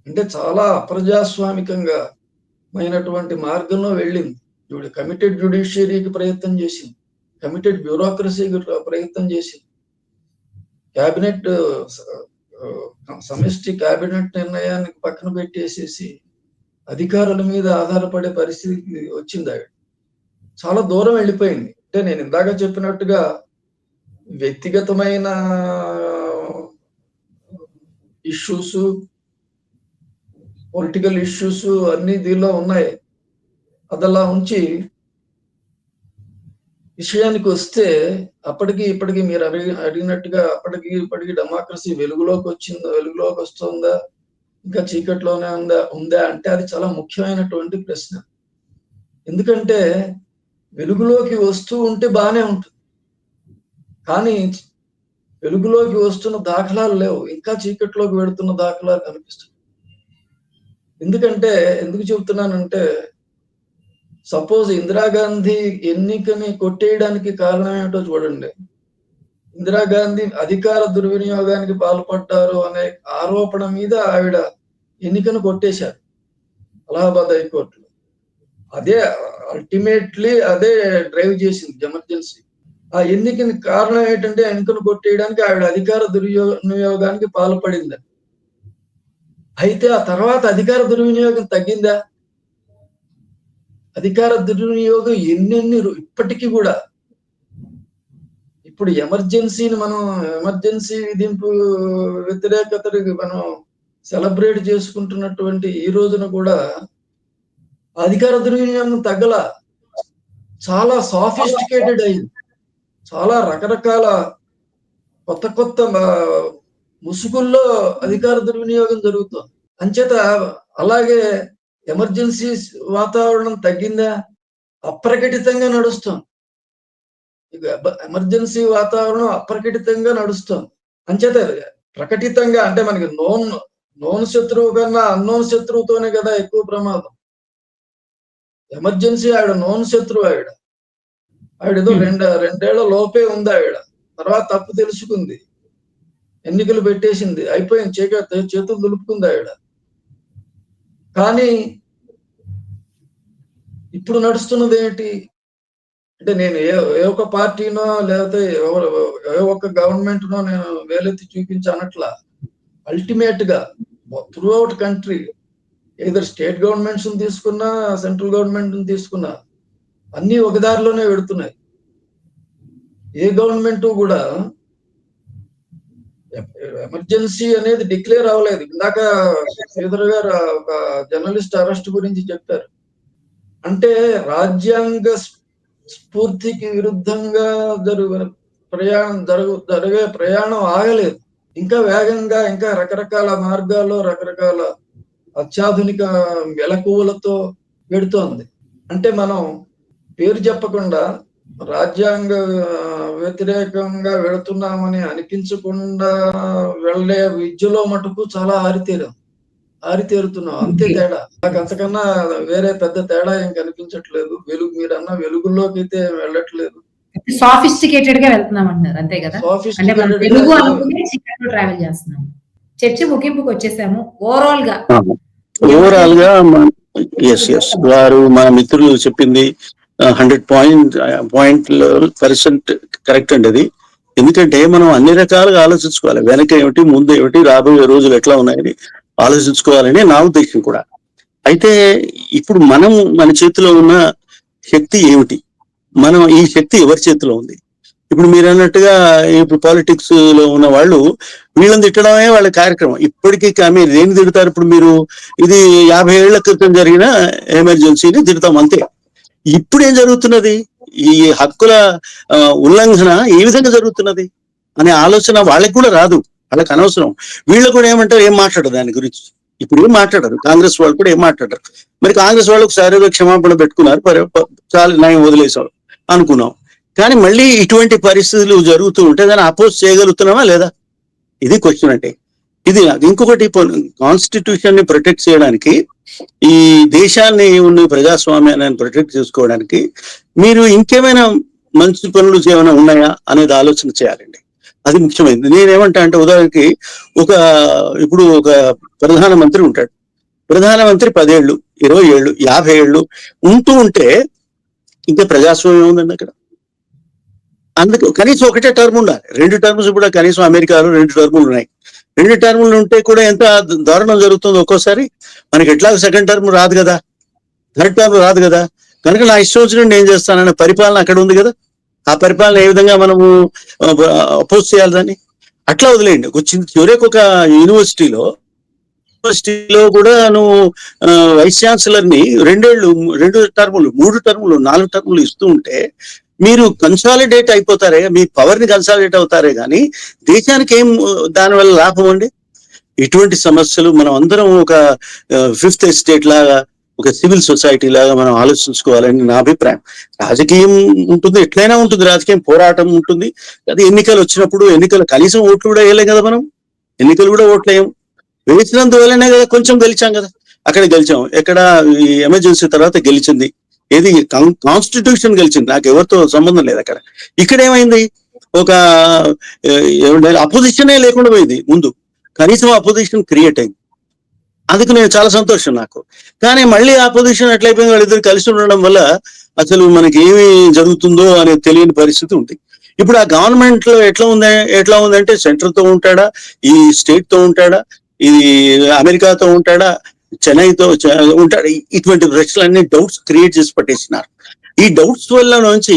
అంటే చాలా అప్రజాస్వామికంగా అయినటువంటి మార్గంలో వెళ్ళింది. కమిటెడ్ జ్యుడిషియరీకి ప్రయత్నం చేసింది, కమిటెడ్ బ్యూరోక్రసీకి ప్రయత్నం చేసింది, క్యాబినెట్ సమిష్టి క్యాబినెట్ నిర్ణయాన్ని పక్కన పెట్టేసేసి అధికారుల మీద ఆధారపడే పరిస్థితి వచ్చింది. ఆవిడ చాలా దూరం వెళ్ళిపోయింది. అంటే నేను ఇందాక చెప్పినట్టుగా వ్యక్తిగతమైన ఇష్యూస్, పొలిటికల్ ఇష్యూస్ అన్ని దీనిలో ఉన్నాయి. అదలా ఉంచి విషయానికి వస్తే, అప్పటికి ఇప్పటికి మీరు అడిగినట్టుగా అప్పటికి ఇప్పటికి డెమోక్రసీ వెలుగులోకి వస్తుందా, ఇంకా చీకట్లోనే ఉందా అంటే అది చాలా ముఖ్యమైనటువంటి ప్రశ్న. ఎందుకంటే వెలుగులోకి వస్తూ ఉంటే బాగానే ఉంటుంది, కానీ వెలుగులోకి వస్తున్న దాఖలాలు లేవు, ఇంకా చీకట్లోకి వెళుతున్న దాఖలాలు కనిపిస్తుంది. ఎందుకు చెబుతున్నానంటే, సపోజ్ ఇందిరాగాంధీ ఎన్నికని కొట్టేయడానికి కారణం ఏమిటో చూడండి. ఇందిరాగాంధీ అధికార దుర్వినియోగానికి పాల్పడ్డారు అనే ఆరోపణ మీద ఆవిడ ఎన్నికను కొట్టేశారు అలహాబాద్ హైకోర్టులో. అదే అల్టిమేట్లీ అదే డ్రైవ్ చేసింది ఎమర్జెన్సీ. ఆ ఎన్నికని కారణం ఏంటంటే, ఎన్నికను కొట్టేయడానికి ఆవిడ అధికార దుర్వినియోగానికి పాల్పడింది. అయితే ఆ తర్వాత అధికార దుర్వినియోగం తగ్గిందా? ఇప్పటికీ ఇప్పుడు ఎమర్జెన్సీని మనం ఎమర్జెన్సీ విధింపు వ్యతిరేకతకి మనం సెలబ్రేట్ చేసుకుంటున్నటువంటి ఈ రోజున కూడా అధికార దుర్వినియోగం తగ్గల, చాలా సాఫిస్టికేటెడ్ అయింది. చాలా రకరకాల కొత్త ముసుగుల్లో అధికార దుర్వినియోగం జరుగుతుంది. అంచేత అలాగే ఎమర్జెన్సీ వాతావరణం తగ్గిందా? అప్రకటితంగా నడుస్తుంది. ఎమర్జెన్సీ వాతావరణం అప్రకటితంగా నడుస్తుంది. అంచేత ప్రకటితంగా అంటే మనకి నోన్ శత్రువు కన్నా అన్నోన్ శత్రువుతోనే కదా ఎక్కువ ప్రమాదం. ఎమర్జెన్సీ ఆవిడ నోన్ శత్రువు, ఆవిడేదో రెండేళ్ల లోపే ఉంది. ఆవిడ తర్వాత తప్పు తెలుసుకుంది, ఎన్నికలు పెట్టేసింది, అయిపోయింది, చేతులు దులుపుకుంది ఆవిడ. కానీ ఇప్పుడు నడుస్తున్నది ఏంటి అంటే, నేను ఏ ఒక్క పార్టీనో లేకపోతే ఏ ఒక్క గవర్నమెంట్నో నేను వేలెత్తి చూపించనట్లా. అల్టిమేట్ గా through out country, either state governments తీసుకున్నా సెంట్రల్ గవర్నమెంట్ తీసుకున్నా అన్ని ఒక దారిలోనే వెడుతున్నాయి. ఏ గవర్నమెంట్ కూడా ఎమర్జెన్సీ అనేది డిక్లేర్ అవ్వలేదు. ఇందాక శ్రీధర్ గారు ఒక జర్నలిస్ట్ అరెస్ట్ గురించి చెప్పారు. అంటే రాజ్యాంగ స్ఫూర్తికి విరుద్ధంగా జరిగే ప్రయాణం ఆగలేదు. ఇంకా వేగంగా, ఇంకా రకరకాల మార్గాల్లో రకరకాల అత్యాధునిక మెలకువలతో పెడుతోంది. అంటే మనం పేరు చెప్పకుండా రాజ్యాంగ వ్యతిరేకంగా వెళుతున్నామని అనిపించకుండా వెళ్ళే విద్యలో మటుకు చాలా ఆరితేరుతున్నాం. అంతే తేడా. నాకు అంతకన్నా వేరే పెద్ద తేడా ఏం కనిపించట్లేదు. మీరన్నా వెలుగులోకి అయితే వెళ్ళట్లేదు. సాఫిస్టికేటెడ్ గా వెళ్తున్నాం అంటున్నారు, అంతే కదా? అంటే మనం తెలుగు అనుకునే చీకట్లో ట్రావెల్ చేస్తున్నాం. చర్చ ముగింపుకి వచ్చేసాము. ఓవరాల్ గా వారు మన మిత్రులు చెప్పింది 100% కరెక్ట్ అండి అది. ఎందుకంటే మనం అన్ని రకాలుగా ఆలోచించుకోవాలి. వెనక ఏమిటి, ముందు ఏమిటి, రాబోయే రోజులు ఎట్లా ఉన్నాయని ఆలోచించుకోవాలని నా ఉద్దేశం కూడా. అయితే ఇప్పుడు మన చేతిలో ఉన్న శక్తి ఏమిటి, ఈ శక్తి ఎవరి చేతిలో ఉంది? ఇప్పుడు మీరు అన్నట్టుగా ఇప్పుడు పాలిటిక్స్ లో ఉన్న వాళ్ళు వీళ్ళని తిట్టడమే వాళ్ళ కార్యక్రమం. ఇప్పటికీ మీరు దేన్ని తిడతారు? ఇప్పుడు మీరు ఇది 50 ఏళ్ల క్రితం జరిగిన ఎమర్జెన్సీని తిడతాం అంతే. ఇప్పుడు ఏం జరుగుతున్నది? ఈ హక్కుల ఉల్లంఘన ఏ విధంగా జరుగుతున్నది అనే ఆలోచన వాళ్ళకి కూడా రాదు, వాళ్ళకి అనవసరం. వీళ్ళు కూడా ఏమంటారు, ఏం మాట్లాడరు దాని గురించి. ఇప్పుడు ఏం మాట్లాడరు, కాంగ్రెస్ వాళ్ళు కూడా ఏం మాట్లాడరు. మరి కాంగ్రెస్ వాళ్ళకు శారీరక క్షమాపణ పెట్టుకున్నారు, చాలా న్యాయం వదిలేసాం అనుకున్నాం. కానీ మళ్ళీ ఇటువంటి పరిస్థితులు జరుగుతూ ఉంటే దాన్ని అపోజ్ చేయగలుగుతున్నామా లేదా? ఇది క్వశ్చన్. అంటే ఇది ఇంకొకటి, కాన్స్టిట్యూషన్ ని ప్రొటెక్ట్ చేయడానికి, ఈ దేశాన్ని ఉన్న ప్రజాస్వామ్యాన్ని ప్రొటెక్ట్ చేసుకోవడానికి మీరు ఇంకేమైనా మంచి పనులు ఏమైనా ఉన్నాయా అనేది ఆలోచన చేయాలండి. అది ముఖ్యమైనది. నేనేమంటా అంటే, ఉదాహరణకి ఇప్పుడు ఒక ప్రధానమంత్రి ఉంటాడు. ప్రధానమంత్రి 10 ఏళ్ళు, 20 ఏళ్ళు, 50 ఏళ్ళు ఉంటూ ఉంటే ఇంకా ప్రజాస్వామ్యం ఉందండి అక్కడ. అందుకు కనీసం ఒకటే టర్మ్ ఉండాలి. 2 టర్మ్స్ కూడా కనీసం అమెరికాలో 2 టర్ములు ఉన్నాయి. 2 టర్ములు ఉంటే కూడా ఎంత దారుణం జరుగుతుందో ఒక్కోసారి. మనకి ఎట్లా సెకండ్ టర్మ్ రాదు కదా, థర్డ్ టర్మ్ రాదు కదా. కనుక నా ఇష్టం వచ్చినట్టు నేను చేస్తానన్న పరిపాలన అక్కడ ఉంది కదా. ఆ పరిపాలన ఏ విధంగా మనము అపోజ్ చేయాలి దాన్ని? అట్లా వదిలేయండి. చివరికి ఒక యూనివర్సిటీలో కూడా నువ్వు వైస్ ఛాన్సలర్ ని 2 టర్ములు, 3 టర్ములు, 4 టర్ములు ఇస్తూ ఉంటే మీరు కన్సాలిడేట్ అయిపోతారే, మీ పవర్ ని కన్సాలిడేట్ అవుతారే కానీ దేశానికి ఏం దానివల్ల లాభం అండి? ఇటువంటి సమస్యలు మనం అందరం ఒక 5th ఎస్టేట్ లాగా, ఒక సివిల్ సొసైటీ లాగా మనం ఆలోచించుకోవాలని నా అభిప్రాయం. రాజకీయం ఉంటుంది, ఎట్లయినా ఉంటుంది, రాజకీయం పోరాటం ఉంటుంది. అది ఎన్నికలు వచ్చినప్పుడు కనీసం ఓట్లు కూడా వేయలేం కదా మనం. ఎన్నికలు కూడా ఓట్లేయం. వేసినందువల్లనే కదా కొంచెం గెలిచాం కదా. అక్కడ గెలిచాం, ఎక్కడ ఈ ఎమర్జెన్సీ తర్వాత గెలిచింది ఏది? కాన్స్టిట్యూషన్ గెలిచింది, నాకు ఎవరితో సంబంధం లేదు అక్కడ. ఇక్కడ ఏమైంది? ఒక అపోజిషనే లేకుండా పోయింది. ముందు కనీసం అపోజిషన్ క్రియేట్ అయింది, అందుకు నేను చాలా సంతోషం నాకు. కానీ మళ్ళీ అపోజిషన్ ఎట్లయిపోయింది, వాళ్ళిద్దరు కలిసి ఉండడం వల్ల అసలు మనకి ఏమి జరుగుతుందో అనేది తెలియని పరిస్థితి ఉంది. ఇప్పుడు ఆ గవర్నమెంట్ లో ఎట్లా ఉందంటే, సెంట్రల్ తో ఉంటాడా, ఈ స్టేట్ తో ఉంటాడా, ఇది అమెరికాతో ఉంటాడా, చెన్నైతో ఉంటాడా, ఇటువంటి ప్రశ్నలన్నీ డౌట్స్ క్రియేట్ చేసి పట్టేసినారు. ఈ డౌట్స్ వల్ల నుంచి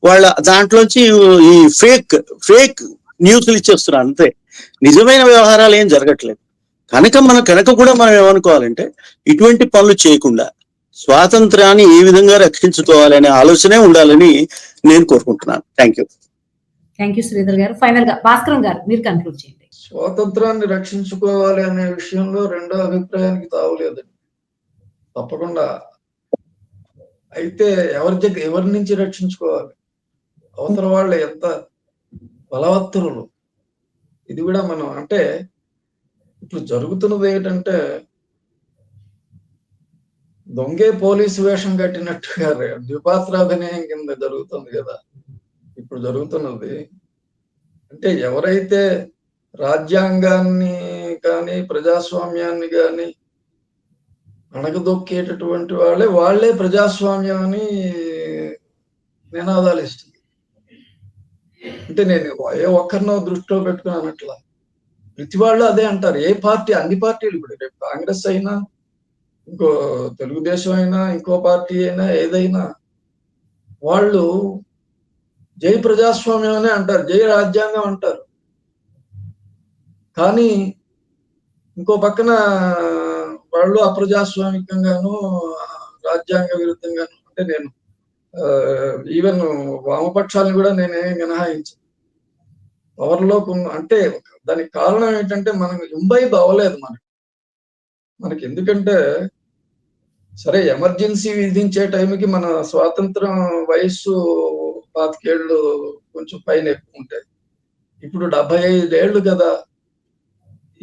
వాళ్ళ దాంట్లోంచి ఈ ఫేక్ న్యూస్లు ఇచ్చేస్తున్నారు అంతే. నిజమైన వ్యవహారాలు ఏం జరగట్లేదు. కనుక కూడా మనం ఏమనుకోవాలంటే ఇటువంటి పనులు చేయకుండా స్వాతంత్రాన్ని ఏ విధంగా రక్షించుకోవాలి అనే ఆలోచనే ఉండాలని నేను కోరుకుంటున్నాను. థ్యాంక్ యూ శ్రీధర్ గారు. ఫైనల్ గా భాస్కరం గారు మీరు కన్క్లూడ్ చేయండి. స్వాతంత్రాన్ని రక్షించుకోవాలి అనే విషయంలో రెండో అభిప్రాయానికి తావులేదండి, తప్పకుండా. అయితే ఎవరి నుంచి రక్షించుకోవాలి? అవతల వాళ్ళు ఎంత బలవత్తరులు, ఇది కూడా మనం అంటే ఇప్పుడు జరుగుతున్నది ఏంటంటే దొంగే పోలీసు వేషం కట్టినట్టుగా ద్విపాత్రాభినయం కింద జరుగుతుంది కదా ఇప్పుడు జరుగుతున్నది. అంటే ఎవరైతే రాజ్యాంగాన్ని కానీ ప్రజాస్వామ్యాన్ని కానీ అణగదొక్కేటటువంటి వాళ్ళే ప్రజాస్వామ్యాన్ని నినాదాలు ఇస్తుంది. అంటే నేను ఏ ఒక్కరినో దృష్టిలో పెట్టుకున్నట్లా ప్రతి వాళ్ళు అదే అంటారు. ఏ పార్టీ, అన్ని పార్టీలు ఇప్పుడు రేపు కాంగ్రెస్ అయినా, ఇంకో తెలుగుదేశం అయినా, ఇంకో పార్టీ అయినా, ఏదైనా వాళ్ళు జై ప్రజాస్వామ్యం అనే అంటారు, జై రాజ్యాంగం అంటారు. కానీ ఇంకో పక్కన వాళ్ళు అప్రజాస్వామికంగాను రాజ్యాంగ విరుద్ధంగాను, అంటే నేను ఈవెన్ వామపక్షాలను కూడా నేనేమి మినహాయించను. పవర్లో అంటే దానికి కారణం ఏంటంటే మనకు ఇంబైబ్ అవ్వలేదు మనకి. ఎందుకంటే సరే ఎమర్జెన్సీ విధించే టైంకి మన స్వాతంత్రం వయస్సు 25 ఏళ్ళు కొంచెం పైన ఎక్కువ ఉంటాయి. ఇప్పుడు 75 ఏళ్ళు కదా.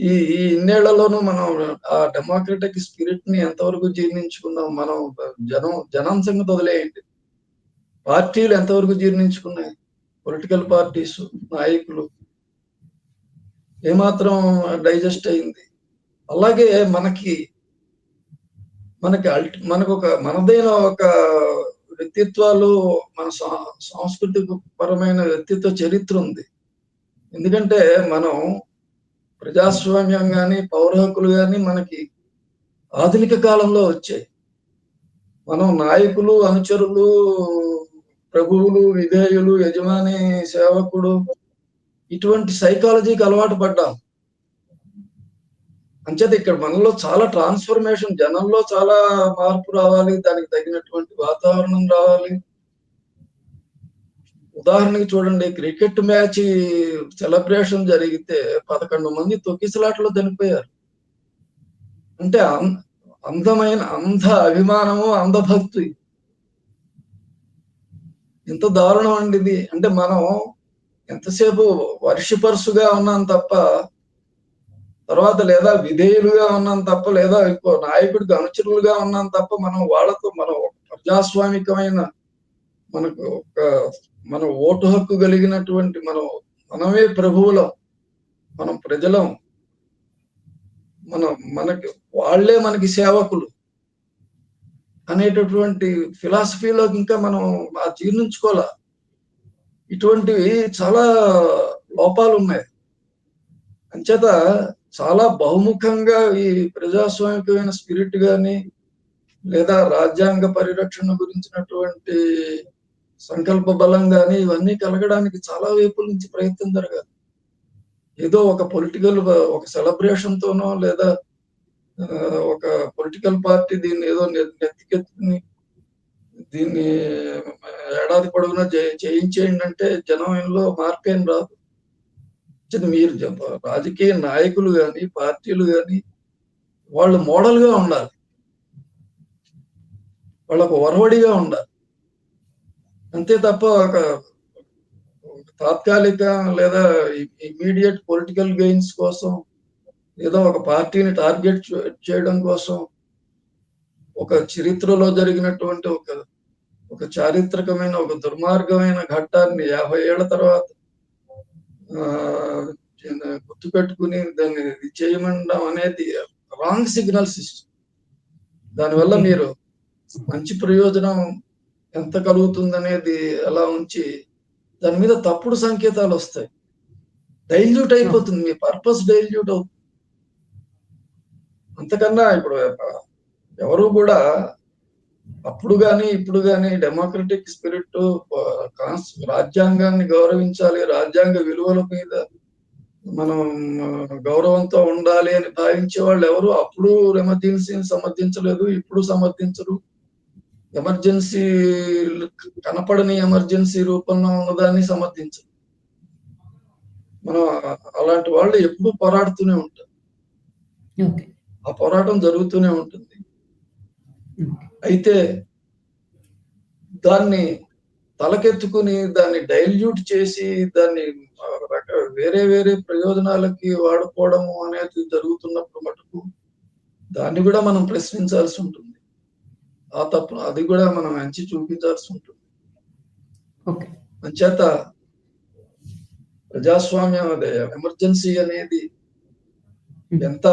ఈ ఇన్నేళ్లలోనూ మనం ఆ డెమోక్రటిక్ స్పిరిట్ ని ఎంతవరకు జీర్ణించుకున్నాం? మనం జనం సంగతి వదిలేయండి, పార్టీలు ఎంతవరకు జీర్ణించుకున్నాయి? పొలిటికల్ పార్టీస్ నాయకులు ఏమాత్రం డైజెస్ట్ అయింది? అలాగే మనకు ఒక మనదైన ఒక వ్యక్తిత్వాలు, మన సాంస్కృతిక పరమైన వ్యక్తిత్వ చరిత్ర ఉంది. ఎందుకంటే మనం ప్రజాస్వామ్యం కానీ పౌర హక్కులు కానీ మనకి ఆధునిక కాలంలో వచ్చాయి. మనం నాయకులు, అనుచరులు, ప్రభువులు, విధేయులు, యజమాని, సేవకుడు, ఇటువంటి సైకాలజీకి అలవాటు పడ్డాం. అంచేత ఇక్కడ మనలో చాలా ట్రాన్స్ఫర్మేషన్, జనంలో చాలా మార్పు రావాలి, దానికి తగినటువంటి వాతావరణం రావాలి. ఉదాహరణకి చూడండి, క్రికెట్ మ్యాచ్ సెలబ్రేషన్ జరిగితే 11 మంది తొక్కిసలాట్లో చనిపోయారు. అంటే అంధ అభిమానము, అంధభక్తి, ఎంత దారుణం అండి ఇది. అంటే మనం ఎంతసేపు వర్షిపర్సుగా ఉన్నాం తప్ప, తర్వాత లేదా విధేయులుగా ఉన్నాం తప్ప, లేదా ఇంకో నాయకుడికి అనుచరులుగా ఉన్నాం తప్ప, మనం ప్రజాస్వామికమైన మన ఓటు హక్కు కలిగినటువంటి మనమే ప్రభువులం, మనం ప్రజలం, వాళ్లే మనకి సేవకులు అనేటటువంటి ఫిలాసఫీలోకి ఇంకా మనం జీర్ణించుకోవాలా. ఇటువంటివి చాలా లోపాలు ఉన్నాయి. అంచేత చాలా బహుముఖంగా ఈ ప్రజాస్వామికమైన స్పిరిట్ గాని, లేదా రాజ్యాంగ పరిరక్షణ గురించినటువంటి సంకల్ప బలం గాని, ఇవన్నీ కలగడానికి చాలా వైపుల నుంచి ప్రయత్నం జరగాలి. ఏదో ఒక ఒక సెలబ్రేషన్ తోనో, లేదా ఒక పొలిటికల్ పార్టీ దీన్ని ఏదో నెత్తికెత్తుకుని దీన్ని ఏడాది పొడవునా చేయించేయండి అంటే జనంలో మార్పేం రాదు. మీరు రాజకీయ నాయకులు కానీ, పార్టీలు కానీ వాళ్ళు మోడల్ గా ఉండాలి, వాళ్ళకు ఒరవడిగా ఉండాలి. అంతే తప్ప ఒక తాత్కాలిక లేదా ఇమీడియట్ పొలిటికల్ గెయిన్స్ కోసం, ఏదో ఒక పార్టీని టార్గెట్ చేయడం కోసం, ఒక చరిత్రలో జరిగినటువంటి ఒక చారిత్రకమైన, ఒక దుర్మార్గమైన ఘట్టాన్ని 50 ఏళ్ల తర్వాత గుర్తుపెట్టుకుని దాన్ని చేయమండం అనేది రాంగ్ సిగ్నల్ సిస్టమ్. దానివల్ల మీరు మంచి ప్రయోజనం ఎంత కలుగుతుందనేది ఎలా ఉంచి దాని మీద తప్పుడు సంకేతాలు వస్తాయి, డైల్యూట్ అయిపోతుంది, మీ పర్పస్ డైల్యూట్ అవుతుంది. అంతకన్నా ఇప్పుడు ఎవరు కూడా అప్పుడు గాని ఇప్పుడు గాని డెమోక్రటిక్ స్పిరిట్, రాజ్యాంగాన్ని గౌరవించాలి, రాజ్యాంగ విలువల మీద మనం గౌరవంతో ఉండాలి అని భావించే వాళ్ళు ఎవరు అప్పుడు ఎమర్జెన్సీని సమర్థించలేదు, ఇప్పుడు సమర్థించరు. ఎమర్జెన్సీ కనపడని ఎమర్జెన్సీ రూపంలో ఉన్నదాన్ని సమర్థించరు. మనం అలాంటి వాళ్ళు ఎప్పుడూ పోరాడుతూనే ఉంటారు. ఓకే. ఆ పోరాటం జరుగుతూనే ఉంటుంది. అయితే దాన్ని తలకెత్తుకుని దాన్ని డైల్యూట్ చేసి దాన్ని వేరే వేరే ప్రయోజనాలకి వాడుకోవడము అనేది జరుగుతున్నప్పుడు మటుకు దాన్ని కూడా మనం ప్రశ్నించాల్సి ఉంటుంది. ఆ తప్పు అది కూడా మనం ఎంచి చూపించాల్సి ఉంటుంది. ఓకే. అంచేత ప్రజాస్వామ్యం అదే ఎమర్జెన్సీ అనేది ఎంత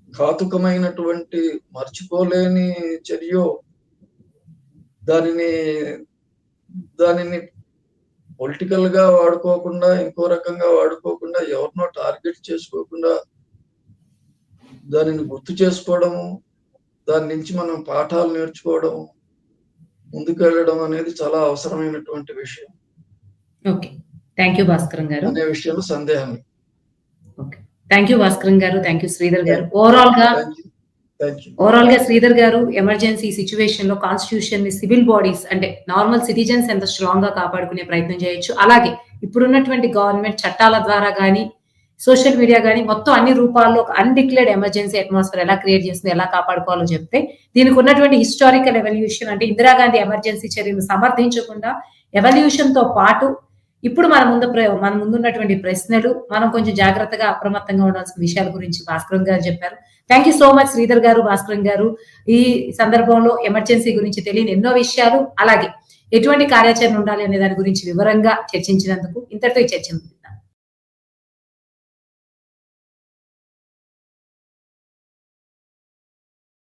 ఘాతుకమైనటువంటి మర్చిపోలేని చర్యో దానిని పొలిటికల్ గా వాడుకోకుండా, ఇంకో రకంగా వాడుకోకుండా, ఎవరినో టార్గెట్ చేసుకోకుండా దానిని గుర్తు చేసుకోవడము, దాని నుంచి మనం పాఠాలు నేర్చుకోవడం, ముందుకెళ్ళడం అనేది చాలా అవసరమైనటువంటి విషయం. ఓకే. థ్యాంక్ యూ భాస్కరన్ గారు. అనే విషయంలో సందేహం లేదు. ఓకే. థ్యాంక్ యూ భాస్కరన్ గారు. థ్యాంక్ యూ శ్రీధర్ గారు. Thank you. ఓవరాల్ గా శ్రీధర్ గారు ఎమర్జెన్సీ సిచ్యువేషన్ లో కాన్స్టిట్యూషన్ ని సివిల్ బాడీస్ అంటే నార్మల్ సిటిజన్స్ ఎంత స్ట్రాంగ్ గా కాపాడుకునే ప్రయత్నం చేయొచ్చు, అలాగే ఇప్పుడున్నటువంటి గవర్నమెంట్ చట్టాల ద్వారా గానీ సోషల్ మీడియా గానీ మొత్తం అన్ని రూపాల్లో ఒక అన్డిక్లేర్డ్ ఎమర్జెన్సీ అట్మాస్ఫియర్ ఎలా క్రియేట్ చేస్తుంది, ఎలా కాపాడుకోవాలో చెప్తే దీనికి ఉన్నటువంటి హిస్టారికల్ ఎవల్యూషన్ అంటే ఇందిరాగాంధీ ఎమర్జెన్సీ చర్యను సమర్థించకుండా ఎవల్యూషన్ తో పాటు ఇప్పుడు మన ముందున్నటువంటి ప్రశ్నలు, మనం కొంచెం జాగ్రత్తగా అప్రమత్తంగా ఉండాల్సిన విషయాల గురించి భాస్కరన్ గారు చెప్పారు. Thank you so much Sridhar గారు, భాస్కరన్ గారు. ఈ సందర్భంలో ఎమర్జెన్సీ గురించి తెలియని ఎన్నో విషయాలు, అలాగే ఎటువంటి కార్యాచరణ ఉండాలి అనే దాని గురించి వివరంగా చర్చించినందుకు ఇంతటితో ఈ చర్చ